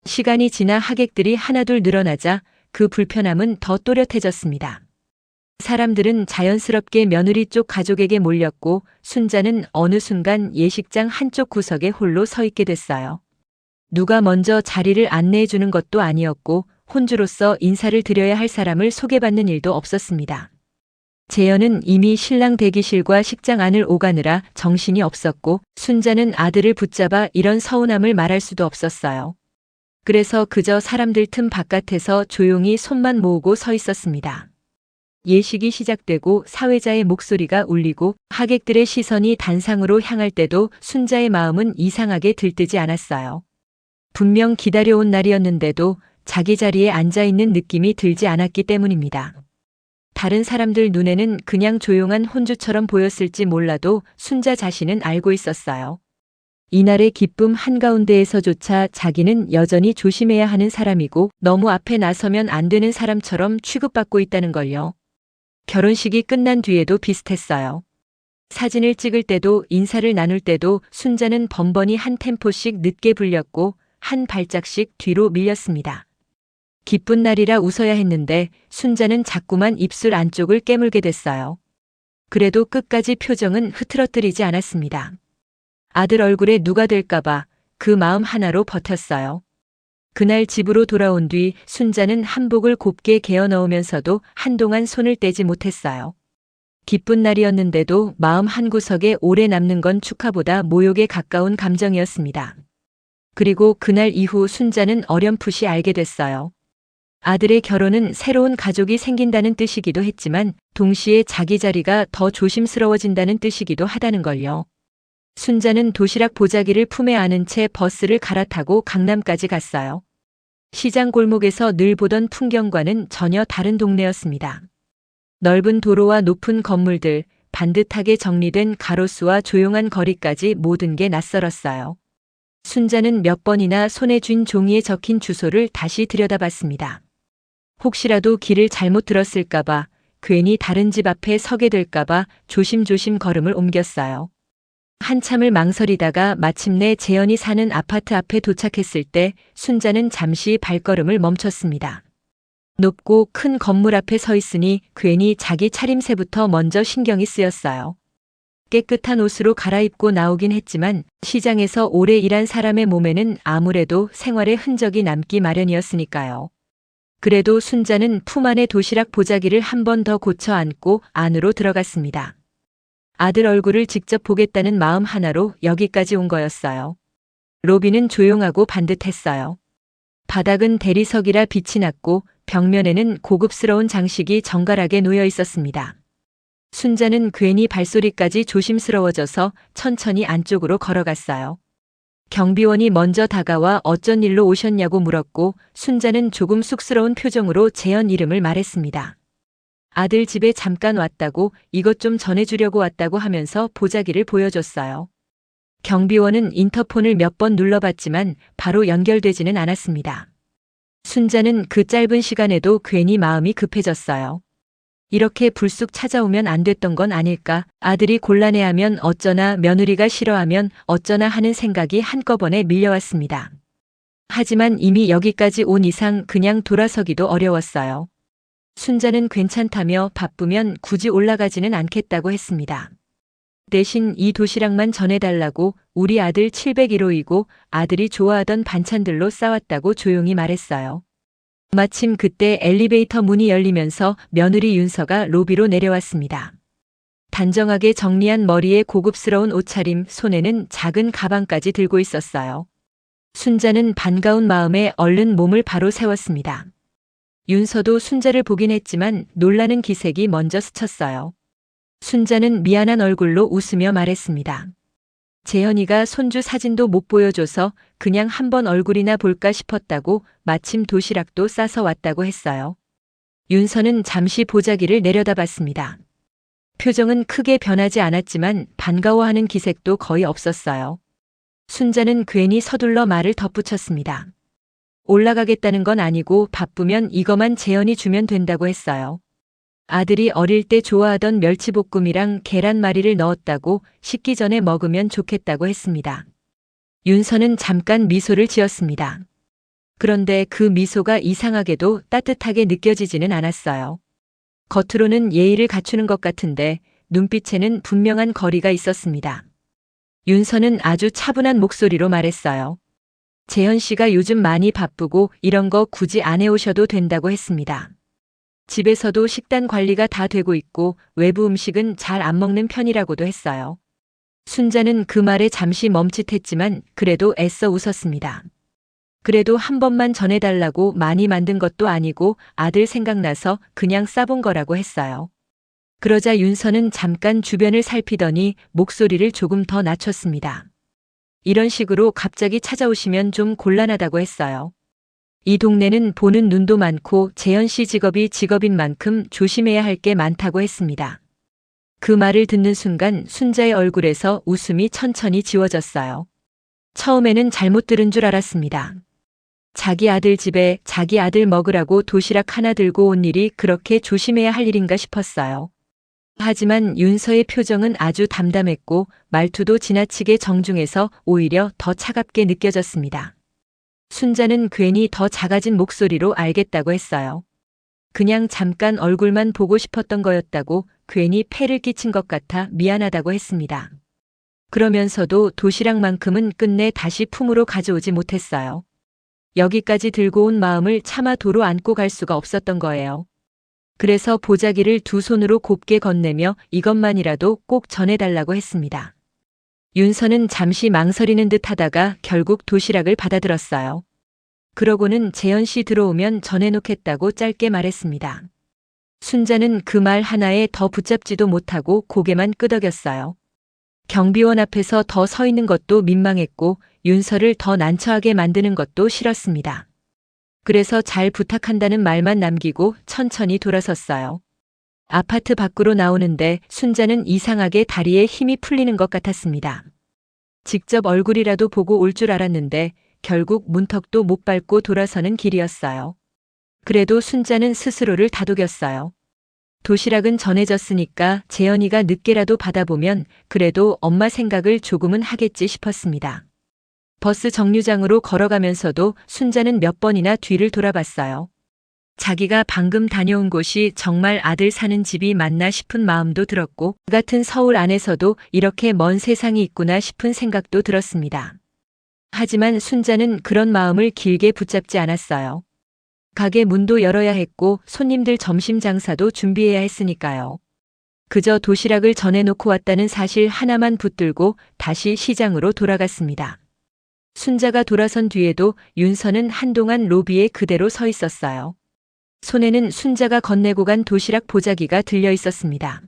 시간이 지나 하객들이 하나둘 늘어나자 그 불편함은 더 또렷해졌습니다. 사람들은 자연스럽게 며느리 쪽 가족에게 몰렸고 순자는 어느 순간 예식장 한쪽 구석에 홀로 서 있게 됐어요. 누가 먼저 자리를 안내해 주는 것도 아니었고 혼주로서 인사를 드려야 할 사람을 소개받는 일도 없었습니다. 재현은 이미 신랑 대기실과 식장 안을 오가느라 정신이 없었고 순자는 아들을 붙잡아 이런 서운함을 말할 수도 없었어요. 그래서 그저 사람들 틈 바깥에서 조용히 손만 모으고 서 있었습니다. 예식이 시작되고 사회자의 목소리가 울리고 하객들의 시선이 단상으로 향할 때도 순자의 마음은 이상하게 들뜨지 않았어요. 분명 기다려온 날이었는데도 자기 자리에 앉아있는 느낌이 들지 않았기 때문입니다. 다른 사람들 눈에는 그냥 조용한 혼주처럼 보였을지 몰라도 순자 자신은 알고 있었어요. 이날의 기쁨 한가운데에서조차 자기는 여전히 조심해야 하는 사람이고 너무 앞에 나서면 안 되는 사람처럼 취급받고 있다는 걸요. 결혼식이 끝난 뒤에도 비슷했어요. 사진을 찍을 때도 인사를 나눌 때도 순자는 번번이 한 템포씩 늦게 불렸고 한 발짝씩 뒤로 밀렸습니다. 기쁜 날이라 웃어야 했는데 순자는 자꾸만 입술 안쪽을 깨물게 됐어요. 그래도 끝까지 표정은 흐트러뜨리지 않았습니다. 아들 얼굴에 누가 될까봐 그 마음 하나로 버텼어요. 그날 집으로 돌아온 뒤 순자는 한복을 곱게 개어 넣으면서도 한동안 손을 떼지 못했어요. 기쁜 날이었는데도 마음 한구석에 오래 남는 건 축하보다 모욕에 가까운 감정이었습니다. 그리고 그날 이후 순자는 어렴풋이 알게 됐어요. 아들의 결혼은 새로운 가족이 생긴다는 뜻이기도 했지만 동시에 자기 자리가 더 조심스러워진다는 뜻이기도 하다는 걸요. 순자는 도시락 보자기를 품에 안은 채 버스를 갈아타고 강남까지 갔어요. 시장 골목에서 늘 보던 풍경과는 전혀 다른 동네였습니다. 넓은 도로와 높은 건물들, 반듯하게 정리된 가로수와 조용한 거리까지 모든 게 낯설었어요. 순자는 몇 번이나 손에 쥔 종이에 적힌 주소를 다시 들여다봤습니다. 혹시라도 길을 잘못 들었을까봐, 괜히 다른 집 앞에 서게 될까봐 조심조심 걸음을 옮겼어요. 한참을 망설이다가 마침내 재현이 사는 아파트 앞에 도착했을 때 순자는 잠시 발걸음을 멈췄습니다. 높고 큰 건물 앞에 서 있으니 괜히 자기 차림새부터 먼저 신경이 쓰였어요. 깨끗한 옷으로 갈아입고 나오긴 했지만 시장에서 오래 일한 사람의 몸에는 아무래도 생활의 흔적이 남기 마련이었으니까요. 그래도 순자는 품 안의 도시락 보자기를 한 번 더 고쳐 안고 안으로 들어갔습니다. 아들 얼굴을 직접 보겠다는 마음 하나로 여기까지 온 거였어요. 로비는 조용하고 반듯했어요. 바닥은 대리석이라 빛이 났고 벽면에는 고급스러운 장식이 정갈하게 놓여 있었습니다. 순자는 괜히 발소리까지 조심스러워져서 천천히 안쪽으로 걸어갔어요. 경비원이 먼저 다가와 어쩐 일로 오셨냐고 물었고 순자는 조금 쑥스러운 표정으로 재현 이름을 말했습니다. 아들 집에 잠깐 왔다고 이것 좀 전해주려고 왔다고 하면서 보자기를 보여줬어요. 경비원은 인터폰을 몇 번 눌러봤지만 바로 연결되지는 않았습니다. 순자는 그 짧은 시간에도 괜히 마음이 급해졌어요. 이렇게 불쑥 찾아오면 안 됐던 건 아닐까? 아들이 곤란해하면 어쩌나, 며느리가 싫어하면 어쩌나 하는 생각이 한꺼번에 밀려왔습니다. 하지만 이미 여기까지 온 이상 그냥 돌아서기도 어려웠어요. 순자는 괜찮다며 바쁘면 굳이 올라가지는 않겠다고 했습니다. 대신 이 도시락만 전해달라고 우리 아들 701호이고 아들이 좋아하던 반찬들로 싸왔다고 조용히 말했어요. 마침 그때 엘리베이터 문이 열리면서 며느리 윤서가 로비로 내려왔습니다. 단정하게 정리한 머리에 고급스러운 옷차림, 손에는 작은 가방까지 들고 있었어요. 순자는 반가운 마음에 얼른 몸을 바로 세웠습니다. 윤서도 순자를 보긴 했지만 놀라는 기색이 먼저 스쳤어요. 순자는 미안한 얼굴로 웃으며 말했습니다. 재현이가 손주 사진도 못 보여줘서 그냥 한번 얼굴이나 볼까 싶었다고 마침 도시락도 싸서 왔다고 했어요. 윤서는 잠시 보자기를 내려다봤습니다. 표정은 크게 변하지 않았지만 반가워하는 기색도 거의 없었어요. 순자는 괜히 서둘러 말을 덧붙였습니다. 올라가겠다는 건 아니고 바쁘면 이거만 재현이 주면 된다고 했어요. 아들이 어릴 때 좋아하던 멸치볶음이랑 계란말이를 넣었다고 식기 전에 먹으면 좋겠다고 했습니다. 윤서는 잠깐 미소를 지었습니다. 그런데 그 미소가 이상하게도 따뜻하게 느껴지지는 않았어요. 겉으로는 예의를 갖추는 것 같은데 눈빛에는 분명한 거리가 있었습니다. 윤서는 아주 차분한 목소리로 말했어요. 재현 씨가 요즘 많이 바쁘고 이런 거 굳이 안 해오셔도 된다고 했습니다. 집에서도 식단 관리가 다 되고 있고 외부 음식은 잘 안 먹는 편이라고도 했어요. 순자는 그 말에 잠시 멈칫했지만 그래도 애써 웃었습니다. 그래도 한 번만 전해달라고 많이 만든 것도 아니고 아들 생각나서 그냥 싸본 거라고 했어요. 그러자 윤서는 잠깐 주변을 살피더니 목소리를 조금 더 낮췄습니다. 이런 식으로 갑자기 찾아오시면 좀 곤란하다고 했어요. 이 동네는 보는 눈도 많고 재현 씨 직업이 직업인 만큼 조심해야 할 게 많다고 했습니다. 그 말을 듣는 순간 순자의 얼굴에서 웃음이 천천히 지워졌어요. 처음에는 잘못 들은 줄 알았습니다. 자기 아들 집에 자기 아들 먹으라고 도시락 하나 들고 온 일이 그렇게 조심해야 할 일인가 싶었어요. 하지만 윤서의 표정은 아주 담담했고 말투도 지나치게 정중해서 오히려 더 차갑게 느껴졌습니다. 순자는 괜히 더 작아진 목소리로 알겠다고 했어요. 그냥 잠깐 얼굴만 보고 싶었던 거였다고 괜히 폐를 끼친 것 같아 미안하다고 했습니다. 그러면서도 도시락만큼은 끝내 다시 품으로 가져오지 못했어요. 여기까지 들고 온 마음을 차마 도로 안고 갈 수가 없었던 거예요. 그래서 보자기를 두 손으로 곱게 건네며 이것만이라도 꼭 전해달라고 했습니다. 윤서는 잠시 망설이는 듯 하다가 결국 도시락을 받아들었어요. 그러고는 재현 씨 들어오면 전해놓겠다고 짧게 말했습니다. 순자는 그 말 하나에 더 붙잡지도 못하고 고개만 끄덕였어요. 경비원 앞에서 더 서 있는 것도 민망했고 윤서를 더 난처하게 만드는 것도 싫었습니다. 그래서 잘 부탁한다는 말만 남기고 천천히 돌아섰어요. 아파트 밖으로 나오는데 순자는 이상하게 다리에 힘이 풀리는 것 같았습니다. 직접 얼굴이라도 보고 올 줄 알았는데 결국 문턱도 못 밟고 돌아서는 길이었어요. 그래도 순자는 스스로를 다독였어요. 도시락은 전해졌으니까 재현이가 늦게라도 받아보면 그래도 엄마 생각을 조금은 하겠지 싶었습니다. 버스 정류장으로 걸어가면서도 순자는 몇 번이나 뒤를 돌아봤어요. 자기가 방금 다녀온 곳이 정말 아들 사는 집이 맞나 싶은 마음도 들었고 그 같은 서울 안에서도 이렇게 먼 세상이 있구나 싶은 생각도 들었습니다. 하지만 순자는 그런 마음을 길게 붙잡지 않았어요. 가게 문도 열어야 했고 손님들 점심 장사도 준비해야 했으니까요. 그저 도시락을 전해놓고 왔다는 사실 하나만 붙들고 다시 시장으로 돌아갔습니다. 순자가 돌아선 뒤에도 윤서는 한동안 로비에 그대로 서 있었어요. 손에는 순자가 건네고 간 도시락 보자기가 들려 있었습니다.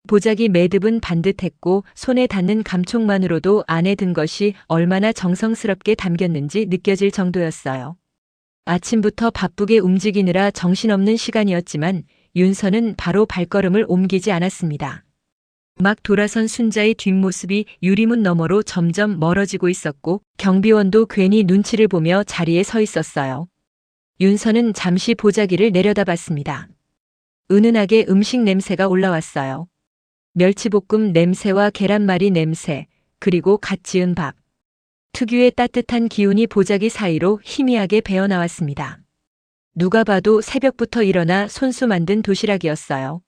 보자기 매듭은 반듯했고 손에 닿는 감촉만으로도 안에 든 것이 얼마나 정성스럽게 담겼는지 느껴질 정도였어요. 아침부터 바쁘게 움직이느라 정신없는 시간이었지만 윤서는 바로 발걸음을 옮기지 않았습니다. 막 돌아선 순자의 뒷모습이 유리문 너머로 점점 멀어지고 있었고 경비원도 괜히 눈치를 보며 자리에 서 있었어요. 윤서는 잠시 보자기를 내려다봤습니다. 은은하게 음식 냄새가 올라왔어요. 멸치볶음 냄새와 계란말이 냄새, 그리고 갓 지은 밥. 특유의 따뜻한 기운이 보자기 사이로 희미하게 배어나왔습니다. 누가 봐도 새벽부터 일어나 손수 만든 도시락이었어요.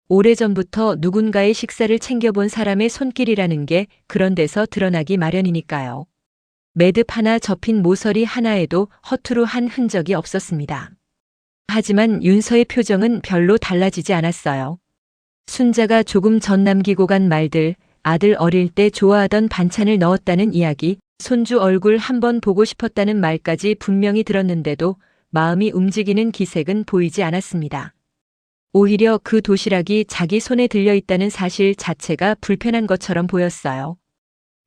오래전부터 누군가의 식사를 챙겨본 사람의 손길이라는 게 그런 데서 드러나기 마련이니까요. 매듭 하나 접힌 모서리 하나에도 허투루 한 흔적이 없었습니다. 하지만 윤서의 표정은 별로 달라지지 않았어요. 순자가 조금 전 남기고 간 말들, 아들 어릴 때 좋아하던 반찬을 넣었다는 이야기, 손주 얼굴 한번 보고 싶었다는 말까지 분명히 들었는데도 마음이 움직이는 기색은 보이지 않았습니다. 오히려 그 도시락이 자기 손에 들려 있다는 사실 자체가 불편한 것처럼 보였어요.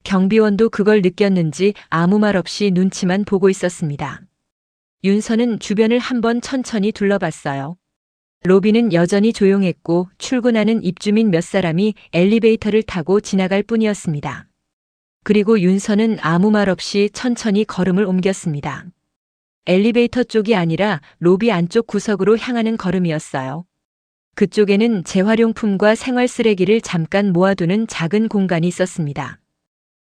경비원도 그걸 느꼈는지 아무 말 없이 눈치만 보고 있었습니다. 윤서는 주변을 한번 천천히 둘러봤어요. 로비는 여전히 조용했고 출근하는 입주민 몇 사람이 엘리베이터를 타고 지나갈 뿐이었습니다. 그리고 윤서는 아무 말 없이 천천히 걸음을 옮겼습니다. 엘리베이터 쪽이 아니라 로비 안쪽 구석으로 향하는 걸음이었어요. 그쪽에는 재활용품과 생활 쓰레기를 잠깐 모아두는 작은 공간이 있었습니다.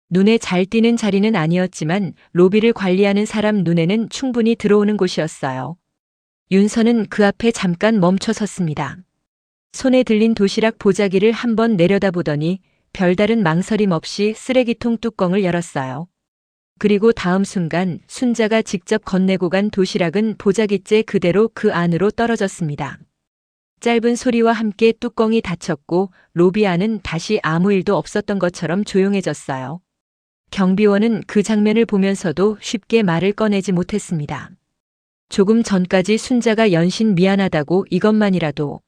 눈에 잘 띄는 자리는 아니었지만 로비를 관리하는 사람 눈에는 충분히 들어오는 곳이었어요. 윤서는 그 앞에 잠깐 멈춰 섰습니다. 손에 들린 도시락 보자기를 한번 내려다보더니 별다른 망설임 없이 쓰레기통 뚜껑을 열었어요. 그리고 다음 순간 순자가 직접 건네고 간 도시락은 보자기째 그대로 그 안으로 떨어졌습니다. 짧은 소리와 함께 뚜껑이 닫혔고 로비 안은 다시 아무 일도 없었던 것처럼 조용해졌어요. 경비원은 그 장면을 보면서도 쉽게 말을 꺼내지 못했습니다. 조금 전까지 순자가 연신 미안하다고 이것만이라도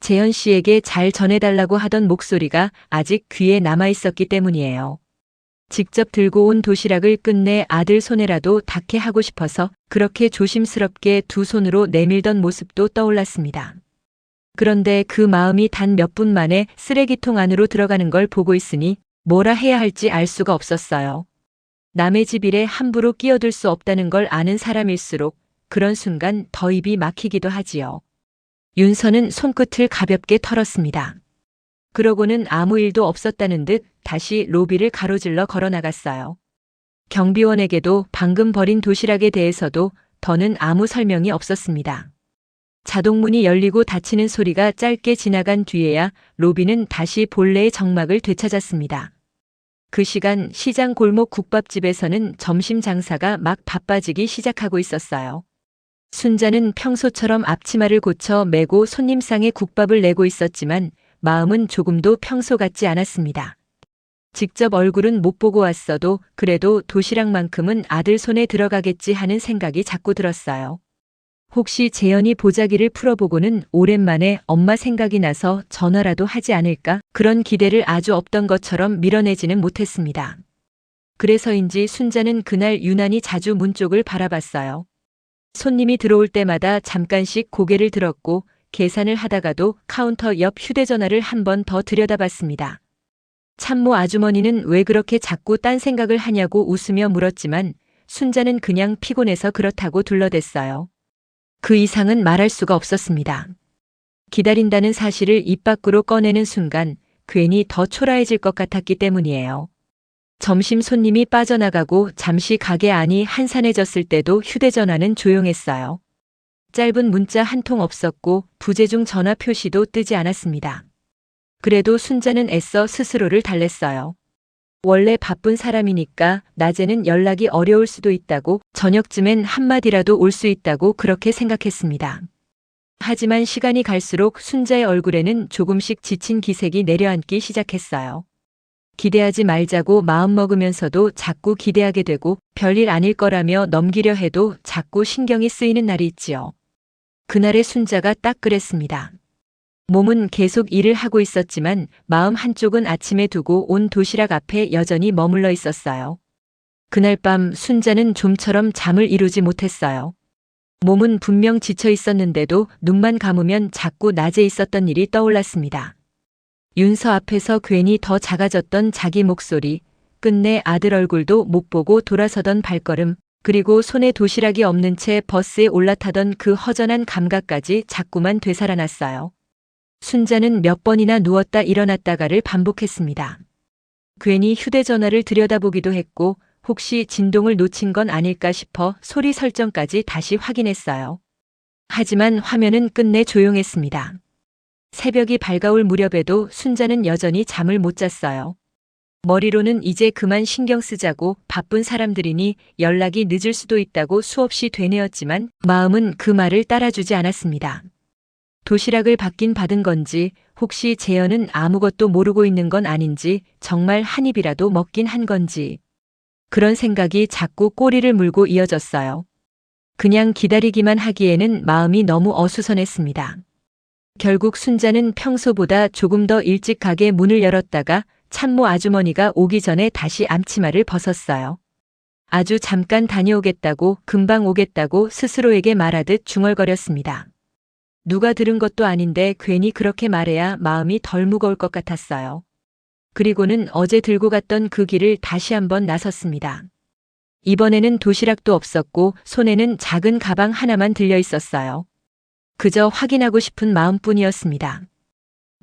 재현 씨에게 잘 전해달라고 하던 목소리가 아직 귀에 남아 있었기 때문이에요. 직접 들고 온 도시락을 끝내 아들 손에라도 닿게 하고 싶어서 그렇게 조심스럽게 두 손으로 내밀던 모습도 떠올랐습니다. 그런데 그 마음이 단 몇 분 만에 쓰레기통 안으로 들어가는 걸 보고 있으니 뭐라 해야 할지 알 수가 없었어요. 남의 집 일에 함부로 끼어들 수 없다는 걸 아는 사람일수록 그런 순간 더 입이 막히기도 하지요. 윤서는 손끝을 가볍게 털었습니다. 그러고는 아무 일도 없었다는 듯 다시 로비를 가로질러 걸어 나갔어요. 경비원에게도 방금 버린 도시락에 대해서도 더는 아무 설명이 없었습니다. 자동문이 열리고 닫히는 소리가 짧게 지나간 뒤에야 로비는 다시 본래의 정막을 되찾았습니다. 그 시간 시장 골목 국밥집에서는 점심 장사가 막 바빠지기 시작하고 있었어요. 순자는 평소처럼 앞치마를 고쳐 메고 손님상에 국밥을 내고 있었지만 마음은 조금도 평소 같지 않았습니다. 직접 얼굴은 못 보고 왔어도 그래도 도시락만큼은 아들 손에 들어가겠지 하는 생각이 자꾸 들었어요. 혹시 재현이 보자기를 풀어보고는 오랜만에 엄마 생각이 나서 전화라도 하지 않을까? 그런 기대를 아주 없던 것처럼 밀어내지는 못했습니다. 그래서인지 순자는 그날 유난히 자주 문 쪽을 바라봤어요. 손님이 들어올 때마다 잠깐씩 고개를 들었고 계산을 하다가도 카운터 옆 휴대전화를 한 번 더 들여다봤습니다. 참모 아주머니는 왜 그렇게 자꾸 딴 생각을 하냐고 웃으며 물었지만 순자는 그냥 피곤해서 그렇다고 둘러댔어요. 그 이상은 말할 수가 없었습니다. 기다린다는 사실을 입 밖으로 꺼내는 순간 괜히 더 초라해질 것 같았기 때문이에요. 점심 손님이 빠져나가고 잠시 가게 안이 한산해졌을 때도 휴대전화는 조용했어요. 짧은 문자 한 통 없었고 부재중 전화 표시도 뜨지 않았습니다. 그래도 순자는 애써 스스로를 달랬어요. 원래 바쁜 사람이니까 낮에는 연락이 어려울 수도 있다고, 저녁쯤엔 한마디라도 올 수 있다고 그렇게 생각했습니다. 하지만 시간이 갈수록 순자의 얼굴에는 조금씩 지친 기색이 내려앉기 시작했어요. 기대하지 말자고 마음먹으면서도 자꾸 기대하게 되고 별일 아닐 거라며 넘기려 해도 자꾸 신경이 쓰이는 날이 있지요. 그날의 순자가 딱 그랬습니다. 몸은 계속 일을 하고 있었지만 마음 한쪽은 아침에 두고 온 도시락 앞에 여전히 머물러 있었어요. 그날 밤 순자는 좀처럼 잠을 이루지 못했어요. 몸은 분명 지쳐 있었는데도 눈만 감으면 자꾸 낮에 있었던 일이 떠올랐습니다. 윤서 앞에서 괜히 더 작아졌던 자기 목소리, 끝내 아들 얼굴도 못 보고 돌아서던 발걸음, 그리고 손에 도시락이 없는 채 버스에 올라타던 그 허전한 감각까지 자꾸만 되살아났어요. 순자는 몇 번이나 누웠다 일어났다가를 반복했습니다. 괜히 휴대전화를 들여다보기도 했고 혹시 진동을 놓친 건 아닐까 싶어 소리 설정까지 다시 확인했어요. 하지만 화면은 끝내 조용했습니다. 새벽이 밝아올 무렵에도 순자는 여전히 잠을 못 잤어요. 머리로는 이제 그만 신경 쓰자고 바쁜 사람들이니 연락이 늦을 수도 있다고 수없이 되뇌었지만 마음은 그 말을 따라주지 않았습니다. 도시락을 받긴 받은 건지 혹시 재현은 아무것도 모르고 있는 건 아닌지 정말 한 입이라도 먹긴 한 건지 그런 생각이 자꾸 꼬리를 물고 이어졌어요. 그냥 기다리기만 하기에는 마음이 너무 어수선했습니다. 결국 순자는 평소보다 조금 더 일찍 가게 문을 열었다가 참모 아주머니가 오기 전에 다시 앞치마를 벗었어요. 아주 잠깐 다녀오겠다고 금방 오겠다고 스스로에게 말하듯 중얼거렸습니다. 누가 들은 것도 아닌데 괜히 그렇게 말해야 마음이 덜 무거울 것 같았어요. 그리고는 어제 들고 갔던 그 길을 다시 한번 나섰습니다. 이번에는 도시락도 없었고 손에는 작은 가방 하나만 들려 있었어요. 그저 확인하고 싶은 마음뿐이었습니다.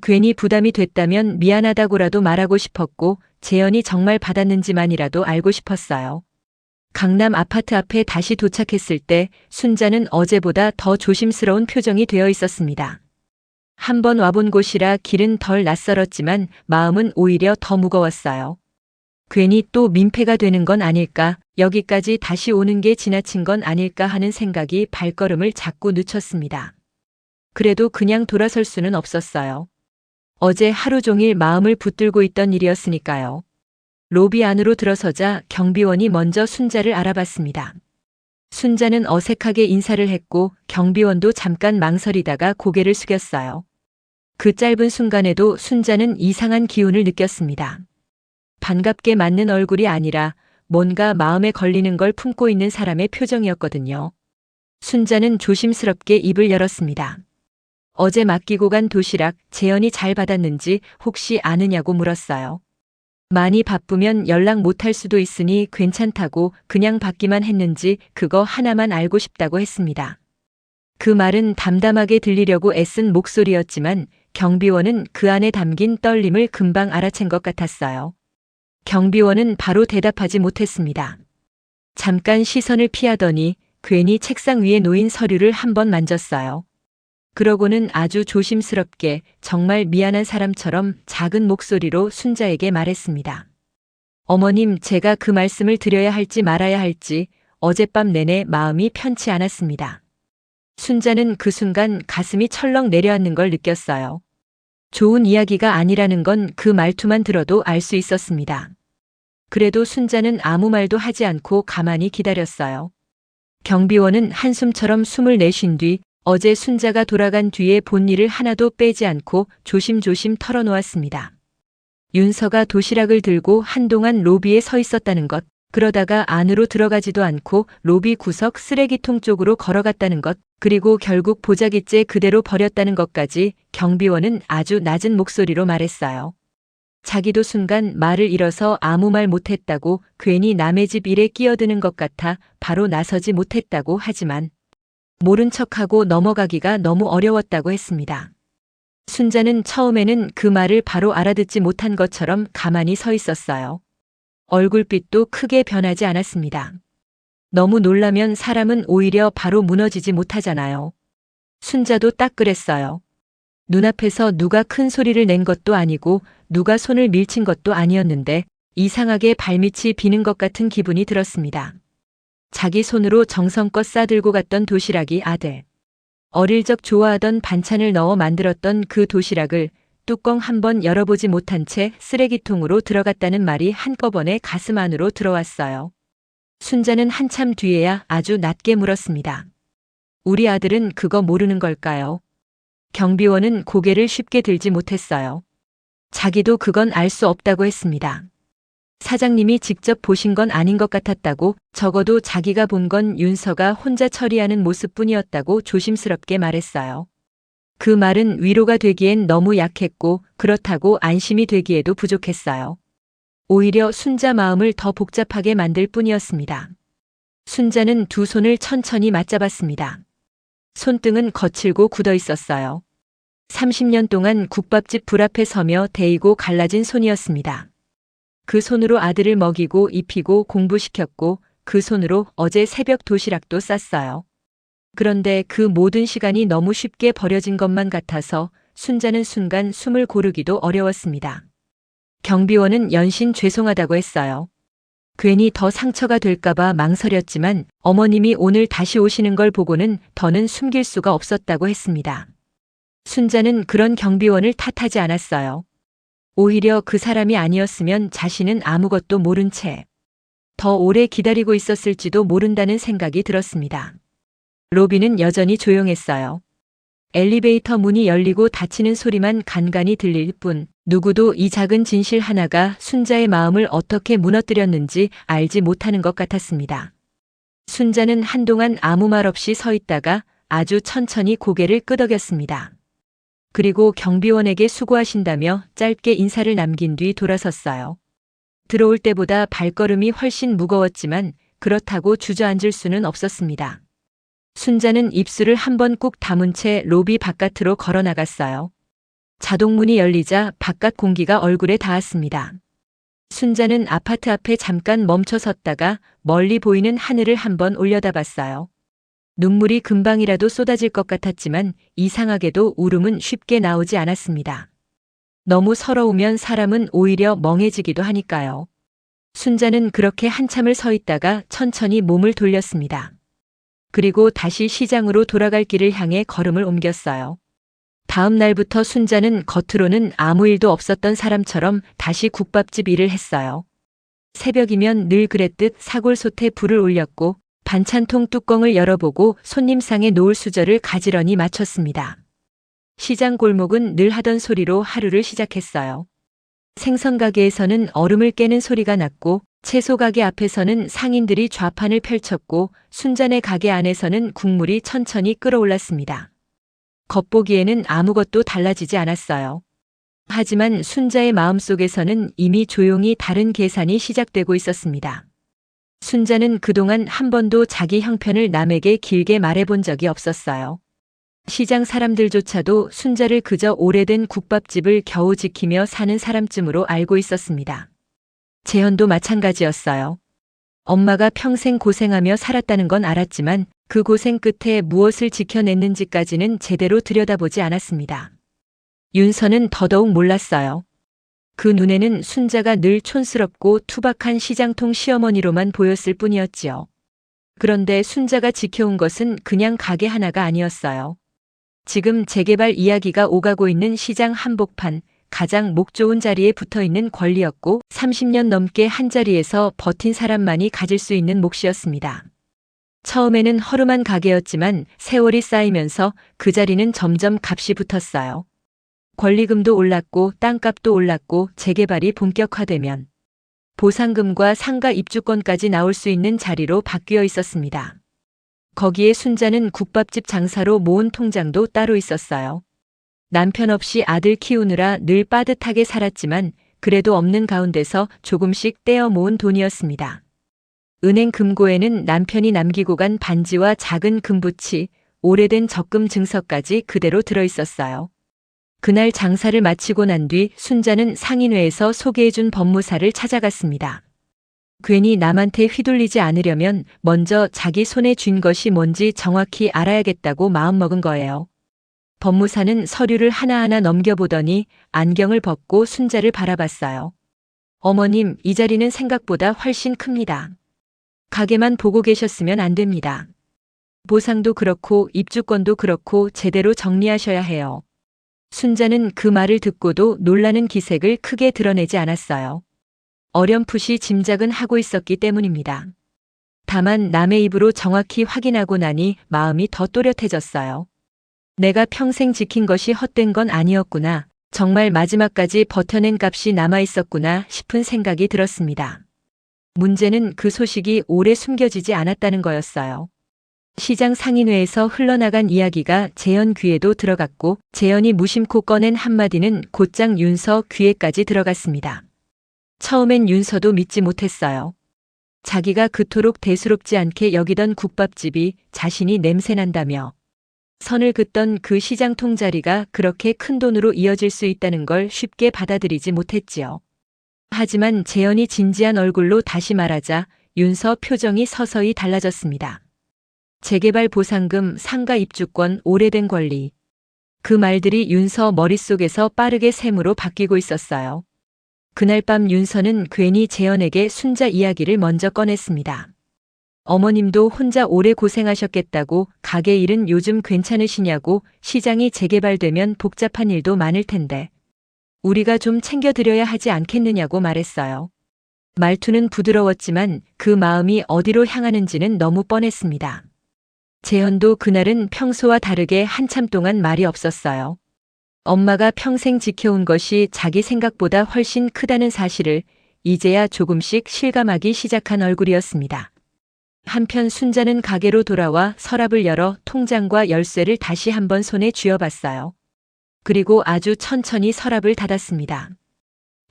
괜히 부담이 됐다면 미안하다고라도 말하고 싶었고 재현이 정말 받았는지만이라도 알고 싶었어요. 강남 아파트 앞에 다시 도착했을 때 순자는 어제보다 더 조심스러운 표정이 되어 있었습니다. 한번 와본 곳이라 길은 덜 낯설었지만 마음은 오히려 더 무거웠어요. 괜히 또 민폐가 되는 건 아닐까, 여기까지 다시 오는 게 지나친 건 아닐까 하는 생각이 발걸음을 자꾸 늦췄습니다. 그래도 그냥 돌아설 수는 없었어요. 어제 하루 종일 마음을 붙들고 있던 일이었으니까요. 로비 안으로 들어서자 경비원이 먼저 순자를 알아봤습니다. 순자는 어색하게 인사를 했고 경비원도 잠깐 망설이다가 고개를 숙였어요. 그 짧은 순간에도 순자는 이상한 기운을 느꼈습니다. 반갑게 맞는 얼굴이 아니라 뭔가 마음에 걸리는 걸 품고 있는 사람의 표정이었거든요. 순자는 조심스럽게 입을 열었습니다. 어제 맡기고 간 도시락 재현이 잘 받았는지 혹시 아느냐고 물었어요. 많이 바쁘면 연락 못할 수도 있으니 괜찮다고 그냥 받기만 했는지 그거 하나만 알고 싶다고 했습니다. 그 말은 담담하게 들리려고 애쓴 목소리였지만 경비원은 그 안에 담긴 떨림을 금방 알아챈 것 같았어요. 경비원은 바로 대답하지 못했습니다. 잠깐 시선을 피하더니 괜히 책상 위에 놓인 서류를 한번 만졌어요. 그러고는 아주 조심스럽게 정말 미안한 사람처럼 작은 목소리로 순자에게 말했습니다. 어머님, 제가 그 말씀을 드려야 할지 말아야 할지 어젯밤 내내 마음이 편치 않았습니다. 순자는 그 순간 가슴이 철렁 내려앉는 걸 느꼈어요. 좋은 이야기가 아니라는 건 그 말투만 들어도 알 수 있었습니다. 그래도 순자는 아무 말도 하지 않고 가만히 기다렸어요. 경비원은 한숨처럼 숨을 내쉰 뒤 어제 순자가 돌아간 뒤에 본 일을 하나도 빼지 않고 조심조심 털어놓았습니다. 윤서가 도시락을 들고 한동안 로비에 서 있었다는 것, 그러다가 안으로 들어가지도 않고 로비 구석 쓰레기통 쪽으로 걸어갔다는 것, 그리고 결국 보자기째 그대로 버렸다는 것까지 경비원은 아주 낮은 목소리로 말했어요. 자기도 순간 말을 잃어서 아무 말 못했다고, 괜히 남의 집 일에 끼어드는 것 같아 바로 나서지 못했다고, 하지만 모른 척하고 넘어가기가 너무 어려웠다고 했습니다. 순자는 처음에는 그 말을 바로 알아듣지 못한 것처럼 가만히 서 있었어요. 얼굴빛도 크게 변하지 않았습니다. 너무 놀라면 사람은 오히려 바로 무너지지 못하잖아요. 순자도 딱 그랬어요. 눈앞에서 누가 큰 소리를 낸 것도 아니고 누가 손을 밀친 것도 아니었는데 이상하게 발밑이 비는 것 같은 기분이 들었습니다. 자기 손으로 정성껏 싸들고 갔던 도시락이 아들. 어릴 적 좋아하던 반찬을 넣어 만들었던 그 도시락을 뚜껑 한번 열어보지 못한 채 쓰레기통으로 들어갔다는 말이 한꺼번에 가슴 안으로 들어왔어요. 순자는 한참 뒤에야 아주 낮게 물었습니다. 우리 아들은 그거 모르는 걸까요? 경비원은 고개를 쉽게 들지 못했어요. 자기도 그건 알 수 없다고 했습니다. 사장님이 직접 보신 건 아닌 것 같았다고, 적어도 자기가 본 건 윤서가 혼자 처리하는 모습뿐이었다고 조심스럽게 말했어요. 그 말은 위로가 되기엔 너무 약했고 그렇다고 안심이 되기에도 부족했어요. 오히려 순자 마음을 더 복잡하게 만들 뿐이었습니다. 순자는 두 손을 천천히 맞잡았습니다. 손등은 거칠고 굳어 있었어요. 30년 동안 국밥집 불 앞에 서며 데이고 갈라진 손이었습니다. 그 손으로 아들을 먹이고 입히고 공부시켰고 그 손으로 어제 새벽 도시락도 쌌어요. 그런데 그 모든 시간이 너무 쉽게 버려진 것만 같아서 순자는 순간 숨을 고르기도 어려웠습니다. 경비원은 연신 죄송하다고 했어요. 괜히 더 상처가 될까봐 망설였지만 어머님이 오늘 다시 오시는 걸 보고는 더는 숨길 수가 없었다고 했습니다. 순자는 그런 경비원을 탓하지 않았어요. 오히려 그 사람이 아니었으면 자신은 아무것도 모른 채 더 오래 기다리고 있었을지도 모른다는 생각이 들었습니다. 로비는 여전히 조용했어요. 엘리베이터 문이 열리고 닫히는 소리만 간간히 들릴 뿐 누구도 이 작은 진실 하나가 순자의 마음을 어떻게 무너뜨렸는지 알지 못하는 것 같았습니다. 순자는 한동안 아무 말 없이 서 있다가 아주 천천히 고개를 끄덕였습니다. 그리고 경비원에게 수고하신다며 짧게 인사를 남긴 뒤 돌아섰어요. 들어올 때보다 발걸음이 훨씬 무거웠지만 그렇다고 주저앉을 수는 없었습니다. 순자는 입술을 한번 꾹 다문 채 로비 바깥으로 걸어 나갔어요. 자동문이 열리자 바깥 공기가 얼굴에 닿았습니다. 순자는 아파트 앞에 잠깐 멈춰 섰다가 멀리 보이는 하늘을 한번 올려다봤어요. 눈물이 금방이라도 쏟아질 것 같았지만 이상하게도 울음은 쉽게 나오지 않았습니다. 너무 서러우면 사람은 오히려 멍해지기도 하니까요. 순자는 그렇게 한참을 서 있다가 천천히 몸을 돌렸습니다. 그리고 다시 시장으로 돌아갈 길을 향해 걸음을 옮겼어요. 다음 날부터 순자는 겉으로는 아무 일도 없었던 사람처럼 다시 국밥집 일을 했어요. 새벽이면 늘 그랬듯 사골솥에 불을 올렸고 반찬통 뚜껑을 열어보고 손님상에 놓을 수저를 가지런히 맞췄습니다. 시장 골목은 늘 하던 소리로 하루를 시작했어요. 생선 가게에서는 얼음을 깨는 소리가 났고 채소 가게 앞에서는 상인들이 좌판을 펼쳤고 순자네 가게 안에서는 국물이 천천히 끓어올랐습니다. 겉보기에는 아무것도 달라지지 않았어요. 하지만 순자의 마음속에서는 이미 조용히 다른 계산이 시작되고 있었습니다. 순자는 그동안 한 번도 자기 형편을 남에게 길게 말해본 적이 없었어요. 시장 사람들조차도 순자를 그저 오래된 국밥집을 겨우 지키며 사는 사람쯤으로 알고 있었습니다. 재현도 마찬가지였어요. 엄마가 평생 고생하며 살았다는 건 알았지만 그 고생 끝에 무엇을 지켜냈는지까지는 제대로 들여다보지 않았습니다. 윤서는 더더욱 몰랐어요. 그 눈에는 순자가 늘 촌스럽고 투박한 시장통 시어머니로만 보였을 뿐이었지요. 그런데 순자가 지켜온 것은 그냥 가게 하나가 아니었어요. 지금 재개발 이야기가 오가고 있는 시장 한복판, 가장 목 좋은 자리에 붙어있는 권리였고 30년 넘게 한자리에서 버틴 사람만이 가질 수 있는 몫이었습니다. 처음에는 허름한 가게였지만 세월이 쌓이면서 그 자리는 점점 값이 붙었어요. 권리금도 올랐고 땅값도 올랐고 재개발이 본격화되면 보상금과 상가 입주권까지 나올 수 있는 자리로 바뀌어 있었습니다. 거기에 순자는 국밥집 장사로 모은 통장도 따로 있었어요. 남편 없이 아들 키우느라 늘 빠듯하게 살았지만 그래도 없는 가운데서 조금씩 떼어 모은 돈이었습니다. 은행 금고에는 남편이 남기고 간 반지와 작은 금부치, 오래된 적금 증서까지 그대로 들어 있었어요. 그날 장사를 마치고 난 뒤 순자는 상인회에서 소개해준 법무사를 찾아갔습니다. 괜히 남한테 휘둘리지 않으려면 먼저 자기 손에 쥔 것이 뭔지 정확히 알아야겠다고 마음먹은 거예요. 법무사는 서류를 하나하나 넘겨보더니 안경을 벗고 순자를 바라봤어요. 어머님, 이 자리는 생각보다 훨씬 큽니다. 가게만 보고 계셨으면 안 됩니다. 보상도 그렇고 입주권도 그렇고 제대로 정리하셔야 해요. 순자는 그 말을 듣고도 놀라는 기색을 크게 드러내지 않았어요. 어렴풋이 짐작은 하고 있었기 때문입니다. 다만 남의 입으로 정확히 확인하고 나니 마음이 더 또렷해졌어요. 내가 평생 지킨 것이 헛된 건 아니었구나. 정말 마지막까지 버텨낸 값이 남아있었구나 싶은 생각이 들었습니다. 문제는 그 소식이 오래 숨겨지지 않았다는 거였어요. 시장 상인회에서 흘러나간 이야기가 재현 귀에도 들어갔고 재현이 무심코 꺼낸 한마디는 곧장 윤서 귀에까지 들어갔습니다. 처음엔 윤서도 믿지 못했어요. 자기가 그토록 대수롭지 않게 여기던 국밥집이 자신이 냄새난다며 선을 긋던 그 시장 통자리가 그렇게 큰 돈으로 이어질 수 있다는 걸 쉽게 받아들이지 못했지요. 하지만 재현이 진지한 얼굴로 다시 말하자 윤서 표정이 서서히 달라졌습니다. 재개발 보상금, 상가 입주권, 오래된 권리. 그 말들이 윤서 머릿속에서 빠르게 샘으로 바뀌고 있었어요. 그날 밤 윤서는 괜히 재현에게 순자 이야기를 먼저 꺼냈습니다. 어머님도 혼자 오래 고생하셨겠다고 가게 일은 요즘 괜찮으시냐고 시장이 재개발되면 복잡한 일도 많을 텐데 우리가 좀 챙겨드려야 하지 않겠느냐고 말했어요. 말투는 부드러웠지만 그 마음이 어디로 향하는지는 너무 뻔했습니다. 재현도 그날은 평소와 다르게 한참 동안 말이 없었어요. 엄마가 평생 지켜온 것이 자기 생각보다 훨씬 크다는 사실을 이제야 조금씩 실감하기 시작한 얼굴이었습니다. 한편 순자는 가게로 돌아와 서랍을 열어 통장과 열쇠를 다시 한번 손에 쥐어봤어요. 그리고 아주 천천히 서랍을 닫았습니다.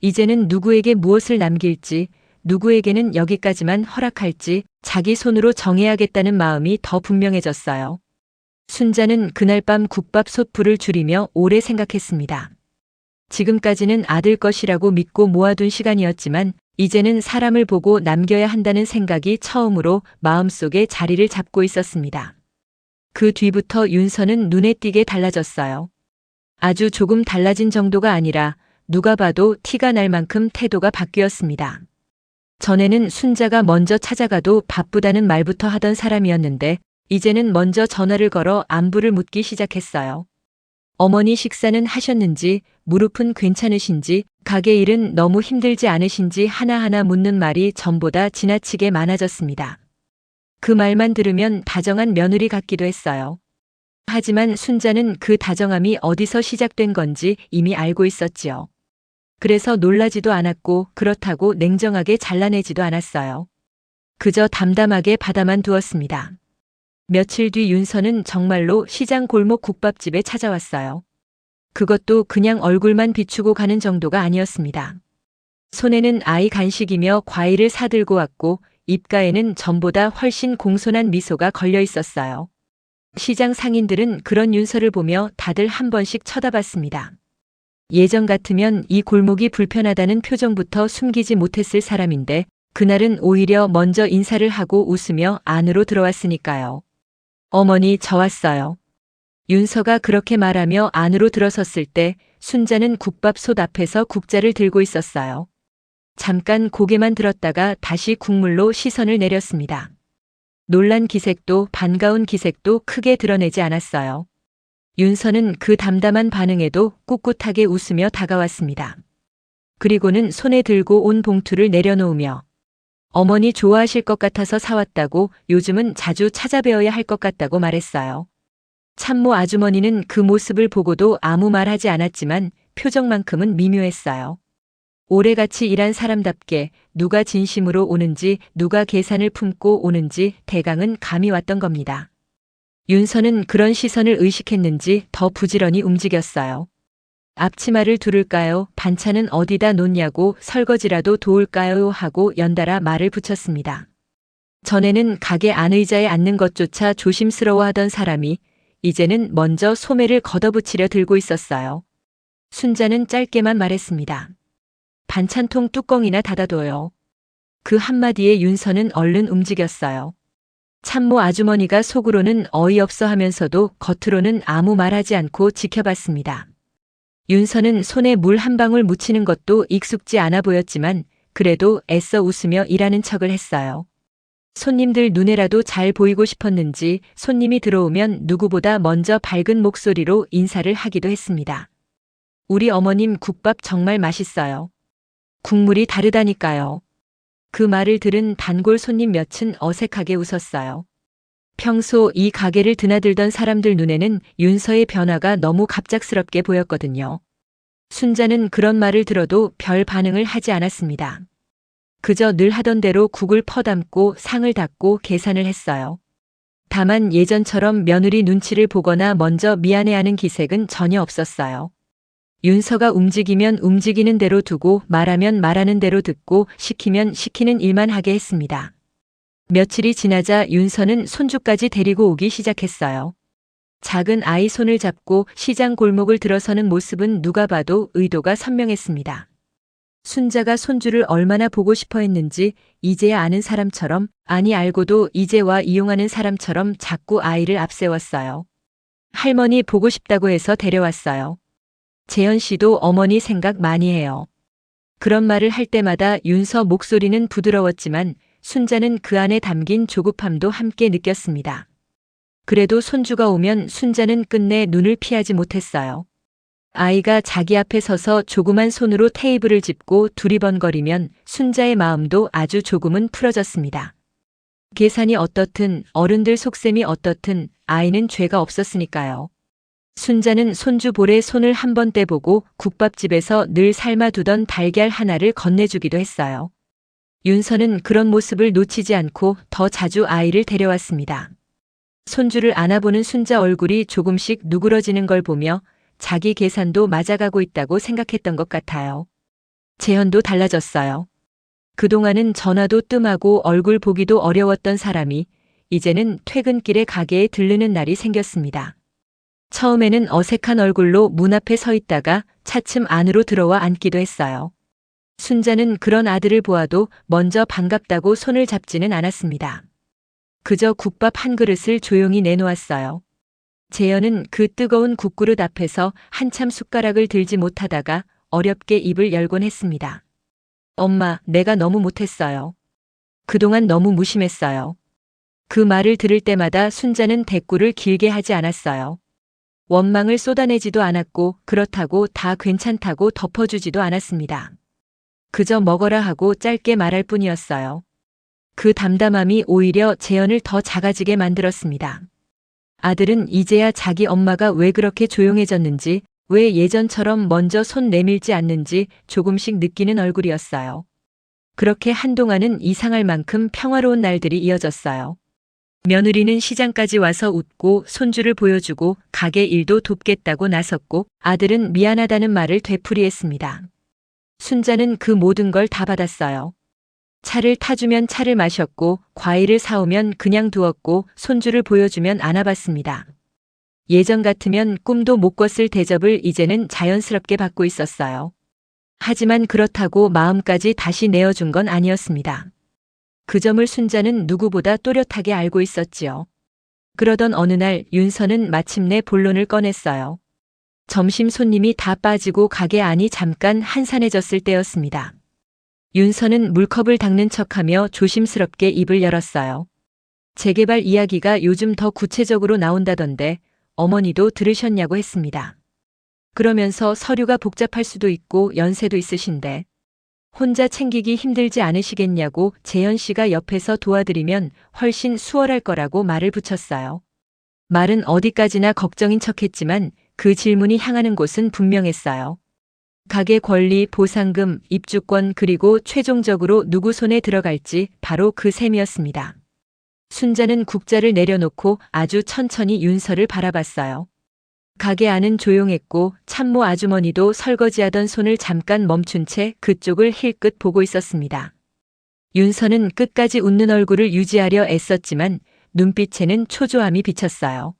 이제는 누구에게 무엇을 남길지, 누구에게는 여기까지만 허락할지 자기 손으로 정해야겠다는 마음이 더 분명해졌어요. 순자는 그날 밤 국밥 솥불을 줄이며 오래 생각했습니다. 지금까지는 아들 것이라고 믿고 모아둔 시간이었지만 이제는 사람을 보고 남겨야 한다는 생각이 처음으로 마음속에 자리를 잡고 있었습니다. 그 뒤부터 윤서는 눈에 띄게 달라졌어요. 아주 조금 달라진 정도가 아니라 누가 봐도 티가 날 만큼 태도가 바뀌었습니다. 전에는 순자가 먼저 찾아가도 바쁘다는 말부터 하던 사람이었는데 이제는 먼저 전화를 걸어 안부를 묻기 시작했어요. 어머니 식사는 하셨는지, 무릎은 괜찮으신지, 가게 일은 너무 힘들지 않으신지 하나하나 묻는 말이 전보다 지나치게 많아졌습니다. 그 말만 들으면 다정한 며느리 같기도 했어요. 하지만 순자는 그 다정함이 어디서 시작된 건지 이미 알고 있었지요. 그래서 놀라지도 않았고 그렇다고 냉정하게 잘라내지도 않았어요. 그저 담담하게 받아만 두었습니다. 며칠 뒤 윤서는 정말로 시장 골목 국밥집에 찾아왔어요. 그것도 그냥 얼굴만 비추고 가는 정도가 아니었습니다. 손에는 아이 간식이며 과일을 사들고 왔고 입가에는 전보다 훨씬 공손한 미소가 걸려 있었어요. 시장 상인들은 그런 윤서를 보며 다들 한 번씩 쳐다봤습니다. 예전 같으면 이 골목이 불편하다는 표정부터 숨기지 못했을 사람인데 그날은 오히려 먼저 인사를 하고 웃으며 안으로 들어왔으니까요. 어머니, 저 왔어요. 윤서가 그렇게 말하며 안으로 들어섰을 때 순자는 국밥솥 앞에서 국자를 들고 있었어요. 잠깐 고개만 들었다가 다시 국물로 시선을 내렸습니다. 놀란 기색도 반가운 기색도 크게 드러내지 않았어요. 윤서는 그 담담한 반응에도 꿋꿋하게 웃으며 다가왔습니다. 그리고는 손에 들고 온 봉투를 내려놓으며 어머니 좋아하실 것 같아서 사왔다고 요즘은 자주 찾아뵈어야 할 것 같다고 말했어요. 참모 아주머니는 그 모습을 보고도 아무 말 하지 않았지만 표정만큼은 미묘했어요. 오래같이 일한 사람답게 누가 진심으로 오는지 누가 계산을 품고 오는지 대강은 감이 왔던 겁니다. 윤서는 그런 시선을 의식했는지 더 부지런히 움직였어요. 앞치마를 두를까요? 반찬은 어디다 놓냐고 설거지라도 도울까요? 하고 연달아 말을 붙였습니다. 전에는 가게 안의자에 앉는 것조차 조심스러워하던 사람이 이제는 먼저 소매를 걷어붙이려 들고 있었어요. 순자는 짧게만 말했습니다. 반찬통 뚜껑이나 닫아둬요. 그 한마디에 윤서는 얼른 움직였어요. 참모 아주머니가 속으로는 어이없어 하면서도 겉으로는 아무 말하지 않고 지켜봤습니다. 윤서는 손에 물 한 방울 묻히는 것도 익숙지 않아 보였지만 그래도 애써 웃으며 일하는 척을 했어요. 손님들 눈에라도 잘 보이고 싶었는지 손님이 들어오면 누구보다 먼저 밝은 목소리로 인사를 하기도 했습니다. 우리 어머님 국밥 정말 맛있어요. 국물이 다르다니까요. 그 말을 들은 단골 손님 몇은 어색하게 웃었어요. 평소 이 가게를 드나들던 사람들 눈에는 윤서의 변화가 너무 갑작스럽게 보였거든요. 순자는 그런 말을 들어도 별 반응을 하지 않았습니다. 그저 늘 하던 대로 국을 퍼담고 상을 닦고 계산을 했어요. 다만 예전처럼 며느리 눈치를 보거나 먼저 미안해하는 기색은 전혀 없었어요. 윤서가 움직이면 움직이는 대로 두고 말하면 말하는 대로 듣고 시키면 시키는 일만 하게 했습니다. 며칠이 지나자 윤서는 손주까지 데리고 오기 시작했어요. 작은 아이 손을 잡고 시장 골목을 들어서는 모습은 누가 봐도 의도가 선명했습니다. 순자가 손주를 얼마나 보고 싶어 했는지 이제야 아는 사람처럼, 아니 알고도 이제와 이용하는 사람처럼 자꾸 아이를 앞세웠어요. 할머니 보고 싶다고 해서 데려왔어요. 재현 씨도 어머니 생각 많이 해요. 그런 말을 할 때마다 윤서 목소리는 부드러웠지만 순자는 그 안에 담긴 조급함도 함께 느꼈습니다. 그래도 손주가 오면 순자는 끝내 눈을 피하지 못했어요. 아이가 자기 앞에 서서 조그만 손으로 테이블을 짚고 두리번거리면 순자의 마음도 아주 조금은 풀어졌습니다. 계산이 어떻든 어른들 속셈이 어떻든 아이는 죄가 없었으니까요. 순자는 손주 볼에 손을 한 번 떼보고 국밥집에서 늘 삶아두던 달걀 하나를 건네주기도 했어요. 윤서는 그런 모습을 놓치지 않고 더 자주 아이를 데려왔습니다. 손주를 안아보는 순자 얼굴이 조금씩 누그러지는 걸 보며 자기 계산도 맞아가고 있다고 생각했던 것 같아요. 재현도 달라졌어요. 그동안은 전화도 뜸하고 얼굴 보기도 어려웠던 사람이 이제는 퇴근길에 가게에 들르는 날이 생겼습니다. 처음에는 어색한 얼굴로 문 앞에 서 있다가 차츰 안으로 들어와 앉기도 했어요. 순자는 그런 아들을 보아도 먼저 반갑다고 손을 잡지는 않았습니다. 그저 국밥 한 그릇을 조용히 내놓았어요. 재현은 그 뜨거운 국그릇 앞에서 한참 숟가락을 들지 못하다가 어렵게 입을 열곤 했습니다. 엄마, 내가 너무 못했어요. 그동안 너무 무심했어요. 그 말을 들을 때마다 순자는 대꾸를 길게 하지 않았어요. 원망을 쏟아내지도 않았고 그렇다고 다 괜찮다고 덮어주지도 않았습니다. 그저 먹어라 하고 짧게 말할 뿐이었어요. 그 담담함이 오히려 재현을 더 작아지게 만들었습니다. 아들은 이제야 자기 엄마가 왜 그렇게 조용해졌는지, 왜 예전처럼 먼저 손 내밀지 않는지 조금씩 느끼는 얼굴이었어요. 그렇게 한동안은 이상할 만큼 평화로운 날들이 이어졌어요. 며느리는 시장까지 와서 웃고 손주를 보여주고 가게 일도 돕겠다고 나섰고 아들은 미안하다는 말을 되풀이했습니다. 순자는 그 모든 걸 다 받았어요. 차를 타주면 차를 마셨고 과일을 사오면 그냥 두었고 손주를 보여주면 안아봤습니다. 예전 같으면 꿈도 못 꿨을 대접을 이제는 자연스럽게 받고 있었어요. 하지만 그렇다고 마음까지 다시 내어준 건 아니었습니다. 그 점을 순자는 누구보다 또렷하게 알고 있었지요. 그러던 어느 날 윤서는 마침내 본론을 꺼냈어요. 점심 손님이 다 빠지고 가게 안이 잠깐 한산해졌을 때였습니다. 윤서는 물컵을 닦는 척하며 조심스럽게 입을 열었어요. 재개발 이야기가 요즘 더 구체적으로 나온다던데 어머니도 들으셨냐고 했습니다. 그러면서 서류가 복잡할 수도 있고 연세도 있으신데 혼자 챙기기 힘들지 않으시겠냐고 재현 씨가 옆에서 도와드리면 훨씬 수월할 거라고 말을 붙였어요. 말은 어디까지나 걱정인 척했지만 그 질문이 향하는 곳은 분명했어요. 가게 권리, 보상금, 입주권 그리고 최종적으로 누구 손에 들어갈지 바로 그 셈이었습니다. 순자는 국자를 내려놓고 아주 천천히 윤서를 바라봤어요. 가게 안은 조용했고 참모 아주머니도 설거지하던 손을 잠깐 멈춘 채 그쪽을 힐끗 보고 있었습니다. 윤서는 끝까지 웃는 얼굴을 유지하려 애썼지만 눈빛에는 초조함이 비쳤어요.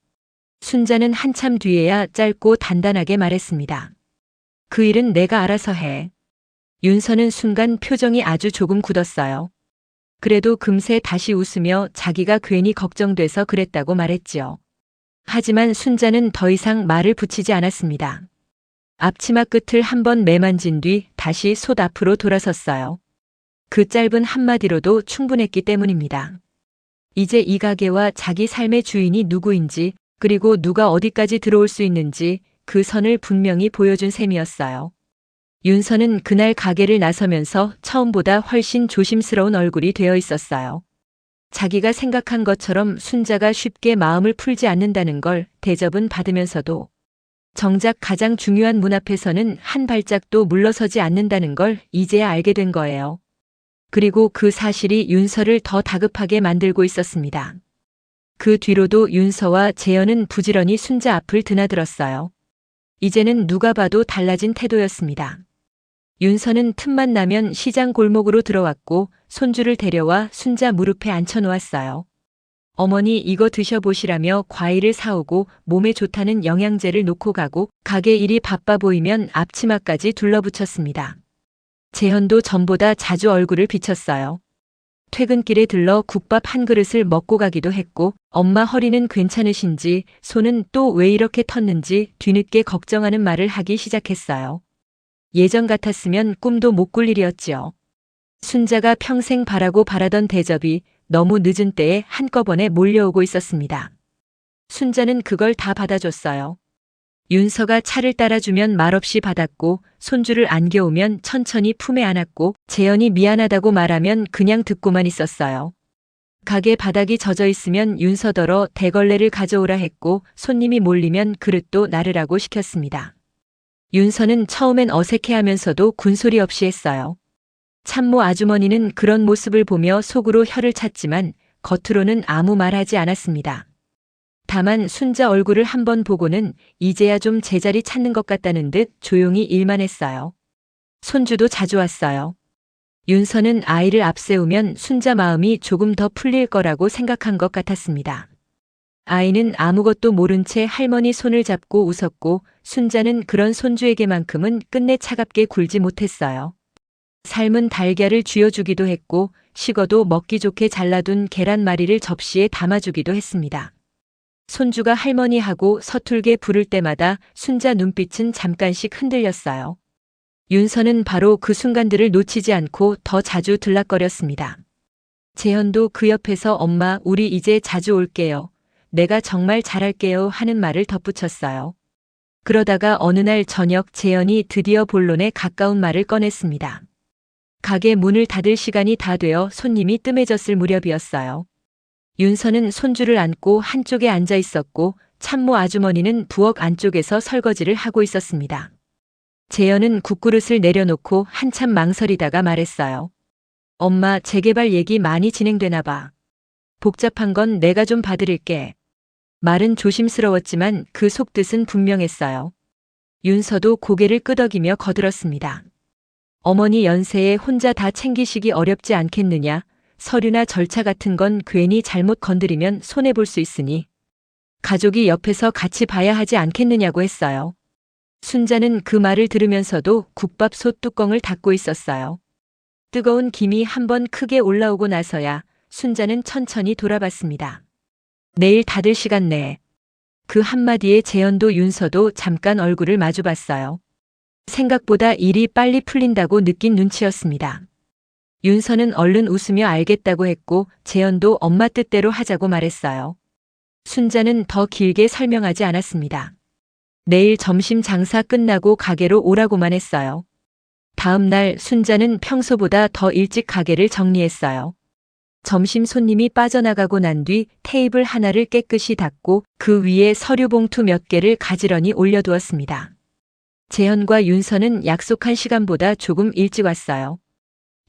순자는 한참 뒤에야 짧고 단단하게 말했습니다. 그 일은 내가 알아서 해. 윤서는 순간 표정이 아주 조금 굳었어요. 그래도 금세 다시 웃으며 자기가 괜히 걱정돼서 그랬다고 말했지요. 하지만 순자는 더 이상 말을 붙이지 않았습니다. 앞치마 끝을 한번 매만진 뒤 다시 솥 앞으로 돌아섰어요. 그 짧은 한마디로도 충분했기 때문입니다. 이제 이 가게와 자기 삶의 주인이 누구인지 그리고 누가 어디까지 들어올 수 있는지 그 선을 분명히 보여준 셈이었어요. 윤서는 그날 가게를 나서면서 처음보다 훨씬 조심스러운 얼굴이 되어 있었어요. 자기가 생각한 것처럼 순자가 쉽게 마음을 풀지 않는다는 걸 대접은 받으면서도 정작 가장 중요한 문 앞에서는 한 발짝도 물러서지 않는다는 걸 이제야 알게 된 거예요. 그리고 그 사실이 윤서를 더 다급하게 만들고 있었습니다. 그 뒤로도 윤서와 재현은 부지런히 순자 앞을 드나들었어요. 이제는 누가 봐도 달라진 태도였습니다. 윤서는 틈만 나면 시장 골목으로 들어왔고 손주를 데려와 순자 무릎에 앉혀놓았어요. 어머니 이거 드셔보시라며 과일을 사오고 몸에 좋다는 영양제를 놓고 가고 가게 일이 바빠 보이면 앞치마까지 둘러붙였습니다. 재현도 전보다 자주 얼굴을 비쳤어요. 퇴근길에 들러 국밥 한 그릇을 먹고 가기도 했고 엄마 허리는 괜찮으신지 손은 또 왜 이렇게 텄는지 뒤늦게 걱정하는 말을 하기 시작했어요. 예전 같았으면 꿈도 못 꿀 일이었지요. 순자가 평생 바라고 바라던 대접이 너무 늦은 때에 한꺼번에 몰려오고 있었습니다. 순자는 그걸 다 받아줬어요. 윤서가 차를 따라주면 말없이 받았고 손주를 안겨오면 천천히 품에 안았고 재현이 미안하다고 말하면 그냥 듣고만 있었어요. 가게 바닥이 젖어 있으면 윤서더러 대걸레를 가져오라 했고 손님이 몰리면 그릇도 나르라고 시켰습니다. 윤서는 처음엔 어색해하면서도 군소리 없이 했어요. 참모 아주머니는 그런 모습을 보며 속으로 혀를 찼지만 겉으로는 아무 말하지 않았습니다. 다만 순자 얼굴을 한번 보고는 이제야 좀 제자리 찾는 것 같다는 듯 조용히 일만 했어요. 손주도 자주 왔어요. 윤서는 아이를 앞세우면 순자 마음이 조금 더 풀릴 거라고 생각한 것 같았습니다. 아이는 아무것도 모른 채 할머니 손을 잡고 웃었고 순자는 그런 손주에게만큼은 끝내 차갑게 굴지 못했어요. 삶은 달걀을 쥐어주기도 했고 식어도 먹기 좋게 잘라둔 계란말이를 접시에 담아주기도 했습니다. 손주가 할머니하고 서툴게 부를 때마다 순자 눈빛은 잠깐씩 흔들렸어요. 윤서는 바로 그 순간들을 놓치지 않고 더 자주 들락거렸습니다. 재현도 그 옆에서 엄마 우리 이제 자주 올게요. 내가 정말 잘할게요 하는 말을 덧붙였어요. 그러다가 어느 날 저녁 재현이 드디어 본론에 가까운 말을 꺼냈습니다. 가게 문을 닫을 시간이 다 되어 손님이 뜸해졌을 무렵이었어요. 윤서는 손주를 안고 한쪽에 앉아 있었고 참모 아주머니는 부엌 안쪽에서 설거지를 하고 있었습니다. 재현은 국그릇을 내려놓고 한참 망설이다가 말했어요. 엄마 재개발 얘기 많이 진행되나 봐. 복잡한 건 내가 좀 봐드릴게. 말은 조심스러웠지만 그 속뜻은 분명했어요. 윤서도 고개를 끄덕이며 거들었습니다. 어머니 연세에 혼자 다 챙기시기 어렵지 않겠느냐. 서류나 절차 같은 건 괜히 잘못 건드리면 손해볼 수 있으니 가족이 옆에서 같이 봐야 하지 않겠느냐고 했어요. 순자는 그 말을 들으면서도 국밥솥 뚜껑을 닫고 있었어요. 뜨거운 김이 한번 크게 올라오고 나서야 순자는 천천히 돌아봤습니다. 내일 닫을 시간 내. 그 한마디에 재현도 윤서도 잠깐 얼굴을 마주봤어요. 생각보다 일이 빨리 풀린다고 느낀 눈치였습니다. 윤서는 얼른 웃으며 알겠다고 했고 재현도 엄마 뜻대로 하자고 말했어요. 순자는 더 길게 설명하지 않았습니다. 내일 점심 장사 끝나고 가게로 오라고만 했어요. 다음 날 순자는 평소보다 더 일찍 가게를 정리했어요. 점심 손님이 빠져나가고 난 뒤 테이블 하나를 깨끗이 닦고 그 위에 서류 봉투 몇 개를 가지런히 올려두었습니다. 재현과 윤서는 약속한 시간보다 조금 일찍 왔어요.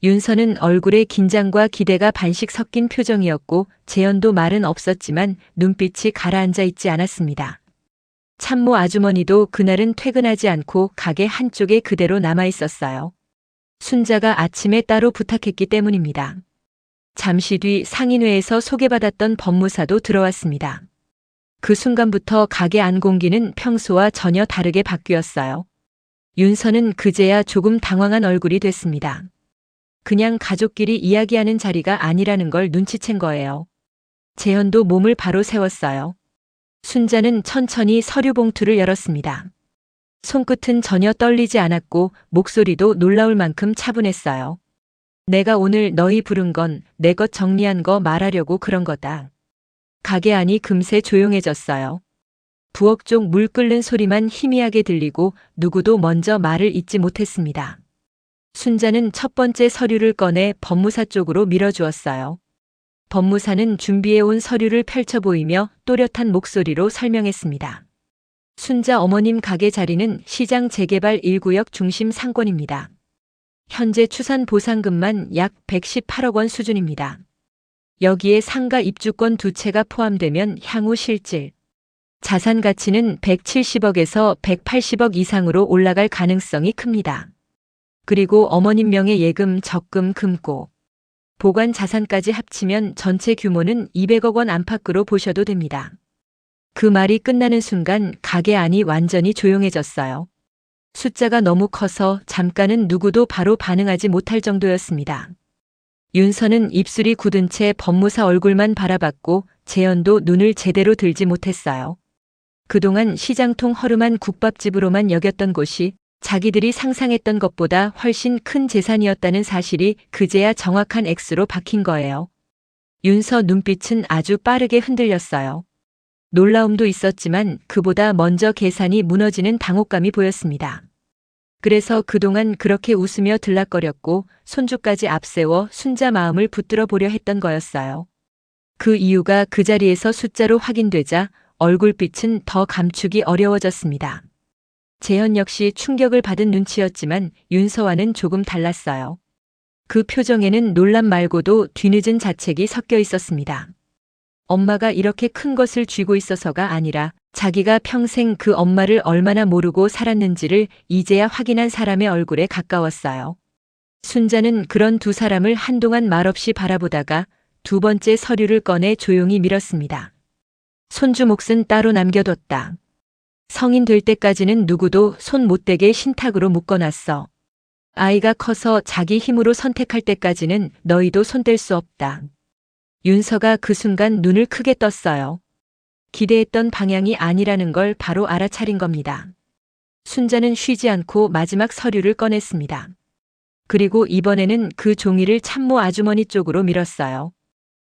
윤서는 얼굴에 긴장과 기대가 반씩 섞인 표정이었고 재현도 말은 없었지만 눈빛이 가라앉아 있지 않았습니다. 참모 아주머니도 그날은 퇴근하지 않고 가게 한쪽에 그대로 남아 있었어요. 순자가 아침에 따로 부탁했기 때문입니다. 잠시 뒤 상인회에서 소개받았던 법무사도 들어왔습니다. 그 순간부터 가게 안 공기는 평소와 전혀 다르게 바뀌었어요. 윤서는 그제야 조금 당황한 얼굴이 됐습니다. 그냥 가족끼리 이야기하는 자리가 아니라는 걸 눈치챈 거예요. 재현도 몸을 바로 세웠어요. 순자는 천천히 서류 봉투를 열었습니다. 손끝은 전혀 떨리지 않았고 목소리도 놀라울 만큼 차분했어요. 내가 오늘 너희 부른 건 내 것 정리한 거 말하려고 그런 거다. 가게 안이 금세 조용해졌어요. 부엌 쪽 물 끓는 소리만 희미하게 들리고 누구도 먼저 말을 잇지 못했습니다. 순자는 첫 번째 서류를 꺼내 법무사 쪽으로 밀어주었어요. 법무사는 준비해온 서류를 펼쳐 보이며 또렷한 목소리로 설명했습니다. 순자 어머님 가게 자리는 시장 재개발 1구역 중심 상권입니다. 현재 추산 보상금만 약 118억 원 수준입니다. 여기에 상가 입주권 2채가 포함되면 향후 실질 자산 가치는 170억에서 180억 이상으로 올라갈 가능성이 큽니다. 그리고 어머님 명의 예금, 적금, 금고, 보관 자산까지 합치면 전체 규모는 200억 원 안팎으로 보셔도 됩니다. 그 말이 끝나는 순간 가게 안이 완전히 조용해졌어요. 숫자가 너무 커서 잠깐은 누구도 바로 반응하지 못할 정도였습니다. 윤서는 입술이 굳은 채 법무사 얼굴만 바라봤고 재현도 눈을 제대로 들지 못했어요. 그동안 시장통 허름한 국밥집으로만 여겼던 곳이 자기들이 상상했던 것보다 훨씬 큰 재산이었다는 사실이 그제야 정확한 X로 박힌 거예요. 윤서 눈빛은 아주 빠르게 흔들렸어요. 놀라움도 있었지만 그보다 먼저 계산이 무너지는 당혹감이 보였습니다. 그래서 그동안 그렇게 웃으며 들락거렸고 손주까지 앞세워 순자 마음을 붙들어 보려 했던 거였어요. 그 이유가 그 자리에서 숫자로 확인되자 얼굴빛은 더 감추기 어려워졌습니다. 재현 역시 충격을 받은 눈치였지만 윤서와는 조금 달랐어요. 그 표정에는 놀람 말고도 뒤늦은 자책이 섞여 있었습니다. 엄마가 이렇게 큰 것을 쥐고 있어서가 아니라 자기가 평생 그 엄마를 얼마나 모르고 살았는지를 이제야 확인한 사람의 얼굴에 가까웠어요. 순자는 그런 두 사람을 한동안 말없이 바라보다가 두 번째 서류를 꺼내 조용히 밀었습니다. 손주 몫은 따로 남겨뒀다. 성인 될 때까지는 누구도 손 못 대게 신탁으로 묶어놨어. 아이가 커서 자기 힘으로 선택할 때까지는 너희도 손댈 수 없다. 윤서가 그 순간 눈을 크게 떴어요. 기대했던 방향이 아니라는 걸 바로 알아차린 겁니다. 순자는 쉬지 않고 마지막 서류를 꺼냈습니다. 그리고 이번에는 그 종이를 참모 아주머니 쪽으로 밀었어요.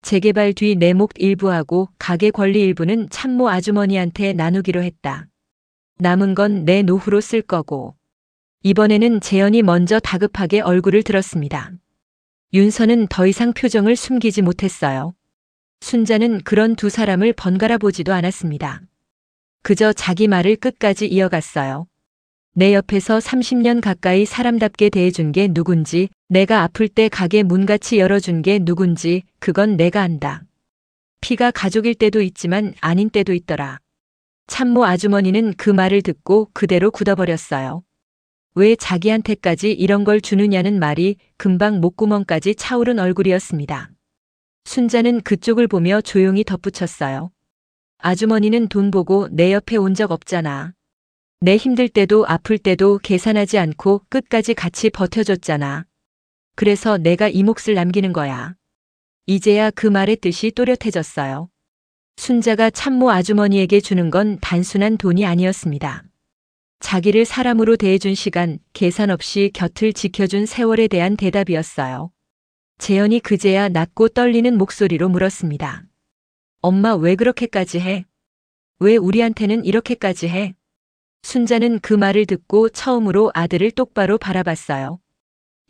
재개발 뒤 내목 일부하고 가게 권리 일부는 참모 아주머니한테 나누기로 했다. 남은 건 내 노후로 쓸 거고. 이번에는 재현이 먼저 다급하게 얼굴을 들었습니다. 윤서는 더 이상 표정을 숨기지 못했어요. 순자는 그런 두 사람을 번갈아 보지도 않았습니다. 그저 자기 말을 끝까지 이어갔어요. 내 옆에서 30년 가까이 사람답게 대해준 게 누군지, 내가 아플 때 가게 문같이 열어준 게 누군지, 그건 내가 안다. 피가 가족일 때도 있지만 아닌 때도 있더라. 참모 아주머니는 그 말을 듣고 그대로 굳어버렸어요. 왜 자기한테까지 이런 걸 주느냐는 말이 금방 목구멍까지 차오른 얼굴이었습니다. 순자는 그쪽을 보며 조용히 덧붙였어요. 아주머니는 돈 보고 내 옆에 온 적 없잖아. 내 힘들 때도 아플 때도 계산하지 않고 끝까지 같이 버텨줬잖아. 그래서 내가 이 몫을 남기는 거야. 이제야 그 말의 뜻이 또렷해졌어요. 순자가 참모 아주머니에게 주는 건 단순한 돈이 아니었습니다. 자기를 사람으로 대해준 시간, 계산 없이 곁을 지켜준 세월에 대한 대답이었어요. 재현이 그제야 낮고 떨리는 목소리로 물었습니다. 엄마 왜 그렇게까지 해? 왜 우리한테는 이렇게까지 해? 순자는 그 말을 듣고 처음으로 아들을 똑바로 바라봤어요.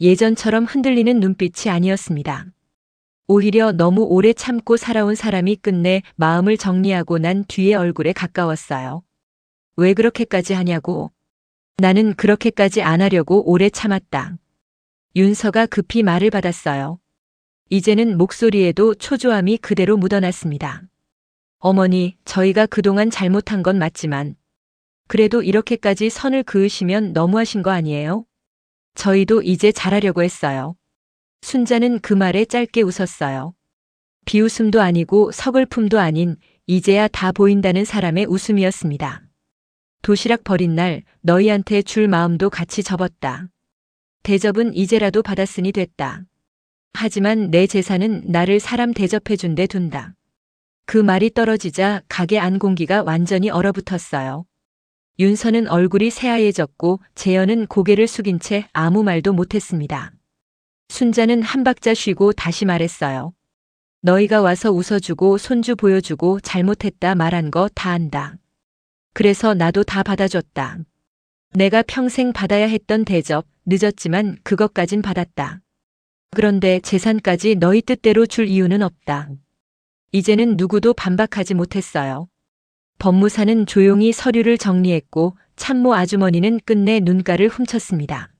예전처럼 흔들리는 눈빛이 아니었습니다. 오히려 너무 오래 참고 살아온 사람이 끝내 마음을 정리하고 난 뒤에 얼굴에 가까웠어요. 왜 그렇게까지 하냐고. 나는 그렇게까지 안 하려고 오래 참았다. 윤서가 급히 말을 받았어요. 이제는 목소리에도 초조함이 그대로 묻어났습니다. 어머니, 저희가 그동안 잘못한 건 맞지만 그래도 이렇게까지 선을 그으시면 너무하신 거 아니에요? 저희도 이제 잘하려고 했어요. 순자는 그 말에 짧게 웃었어요. 비웃음도 아니고 서글픔도 아닌 이제야 다 보인다는 사람의 웃음이었습니다. 도시락 버린 날 너희한테 줄 마음도 같이 접었다. 대접은 이제라도 받았으니 됐다. 하지만 내 재산은 나를 사람 대접해준 데 둔다. 그 말이 떨어지자 가게 안 공기가 완전히 얼어붙었어요. 윤서는 얼굴이 새하얘졌고 재현은 고개를 숙인 채 아무 말도 못했습니다. 순자는 한 박자 쉬고 다시 말했어요. 너희가 와서 웃어주고 손주 보여주고 잘못했다 말한 거 다 안다. 그래서 나도 다 받아줬다. 내가 평생 받아야 했던 대접, 늦었지만 그것까진 받았다. 그런데 재산까지 너희 뜻대로 줄 이유는 없다. 이제는 누구도 반박하지 못했어요. 법무사는 조용히 서류를 정리했고 참모 아주머니는 끝내 눈가를 훔쳤습니다.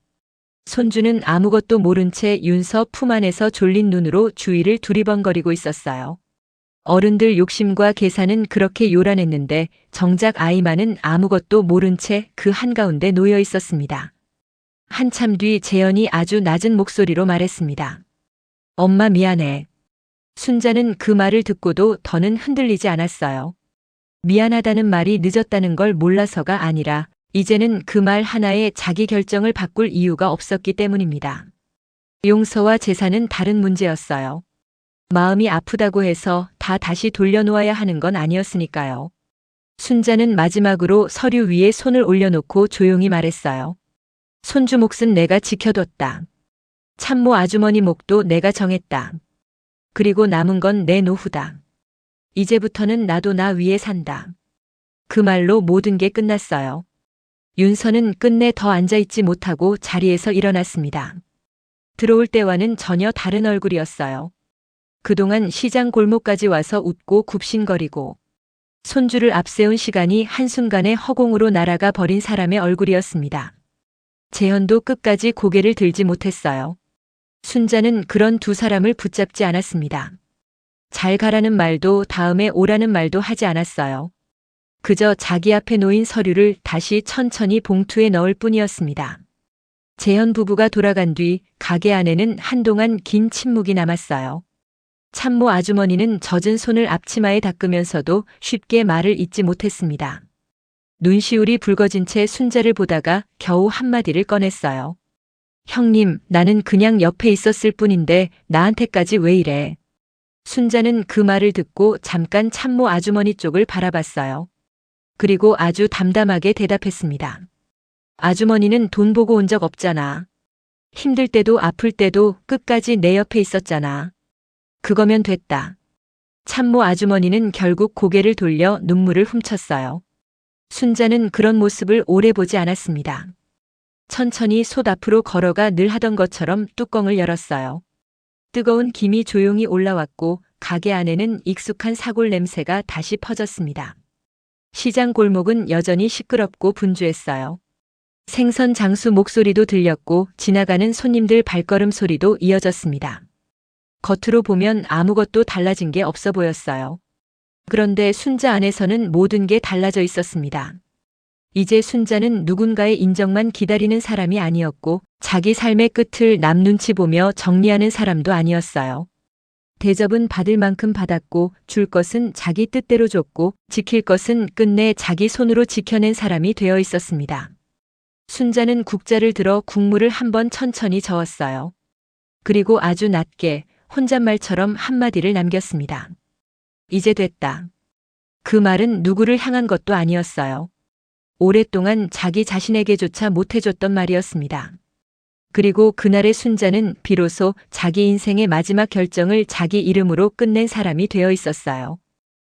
손주는 아무것도 모른 채 윤서 품 안에서 졸린 눈으로 주위를 두리번거리고 있었어요. 어른들 욕심과 계산은 그렇게 요란했는데 정작 아이만은 아무것도 모른 채 그 한가운데 놓여 있었습니다. 한참 뒤 재현이 아주 낮은 목소리로 말했습니다. 엄마 미안해. 순자는 그 말을 듣고도 더는 흔들리지 않았어요. 미안하다는 말이 늦었다는 걸 몰라서가 아니라 이제는 그 말 하나에 자기 결정을 바꿀 이유가 없었기 때문입니다. 용서와 제사는 다른 문제였어요. 마음이 아프다고 해서 다 다시 돌려놓아야 하는 건 아니었으니까요. 순자는 마지막으로 서류 위에 손을 올려놓고 조용히 말했어요. 손주 몫은 내가 지켜뒀다. 참모 아주머니 목도 내가 정했다. 그리고 남은 건 내 노후다. 이제부터는 나도 나 위에 산다. 그 말로 모든 게 끝났어요. 윤서는 끝내 더 앉아있지 못하고 자리에서 일어났습니다. 들어올 때와는 전혀 다른 얼굴이었어요. 그동안 시장 골목까지 와서 웃고 굽신거리고 손주를 앞세운 시간이 한순간에 허공으로 날아가 버린 사람의 얼굴이었습니다. 재현도 끝까지 고개를 들지 못했어요. 순자는 그런 두 사람을 붙잡지 않았습니다. 잘 가라는 말도 다음에 오라는 말도 하지 않았어요. 그저 자기 앞에 놓인 서류를 다시 천천히 봉투에 넣을 뿐이었습니다. 재현 부부가 돌아간 뒤 가게 안에는 한동안 긴 침묵이 남았어요. 참모 아주머니는 젖은 손을 앞치마에 닦으면서도 쉽게 말을 잇지 못했습니다. 눈시울이 붉어진 채 순자를 보다가 겨우 한마디를 꺼냈어요. 형님, 나는 그냥 옆에 있었을 뿐인데 나한테까지 왜 이래? 순자는 그 말을 듣고 잠깐 참모 아주머니 쪽을 바라봤어요. 그리고 아주 담담하게 대답했습니다. 아주머니는 돈 보고 온 적 없잖아. 힘들 때도 아플 때도 끝까지 내 옆에 있었잖아. 그거면 됐다. 참모 아주머니는 결국 고개를 돌려 눈물을 훔쳤어요. 순자는 그런 모습을 오래 보지 않았습니다. 천천히 솥 앞으로 걸어가 늘 하던 것처럼 뚜껑을 열었어요. 뜨거운 김이 조용히 올라왔고 가게 안에는 익숙한 사골 냄새가 다시 퍼졌습니다. 시장 골목은 여전히 시끄럽고 분주했어요. 생선 장수 목소리도 들렸고 지나가는 손님들 발걸음 소리도 이어졌습니다. 겉으로 보면 아무것도 달라진 게 없어 보였어요. 그런데 순자 안에서는 모든 게 달라져 있었습니다. 이제 순자는 누군가의 인정만 기다리는 사람이 아니었고 자기 삶의 끝을 남 눈치 보며 정리하는 사람도 아니었어요. 대접은 받을 만큼 받았고 줄 것은 자기 뜻대로 줬고 지킬 것은 끝내 자기 손으로 지켜낸 사람이 되어 있었습니다. 순자는 국자를 들어 국물을 한번 천천히 저었어요. 그리고 아주 낮게 혼잣말처럼 한마디를 남겼습니다. 이제 됐다. 그 말은 누구를 향한 것도 아니었어요. 오랫동안 자기 자신에게조차 못해줬던 말이었습니다. 그리고 그날의 순자는 비로소 자기 인생의 마지막 결정을 자기 이름으로 끝낸 사람이 되어 있었어요.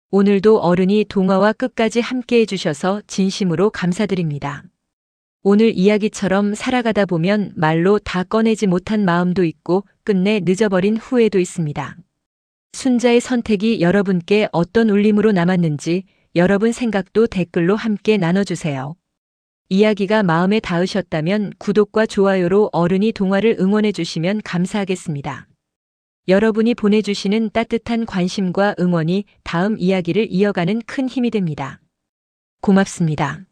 오늘도 어른이 동화와 끝까지 함께 해주셔서 진심으로 감사드립니다. 오늘 이야기처럼 살아가다 보면 말로 다 꺼내지 못한 마음도 있고 끝내 늦어버린 후회도 있습니다. 순자의 선택이 여러분께 어떤 울림으로 남았는지 여러분 생각도 댓글로 함께 나눠주세요. 이야기가 마음에 닿으셨다면 구독과 좋아요로 어른이 동화를 응원해 주시면 감사하겠습니다. 여러분이 보내주시는 따뜻한 관심과 응원이 다음 이야기를 이어가는 큰 힘이 됩니다. 고맙습니다.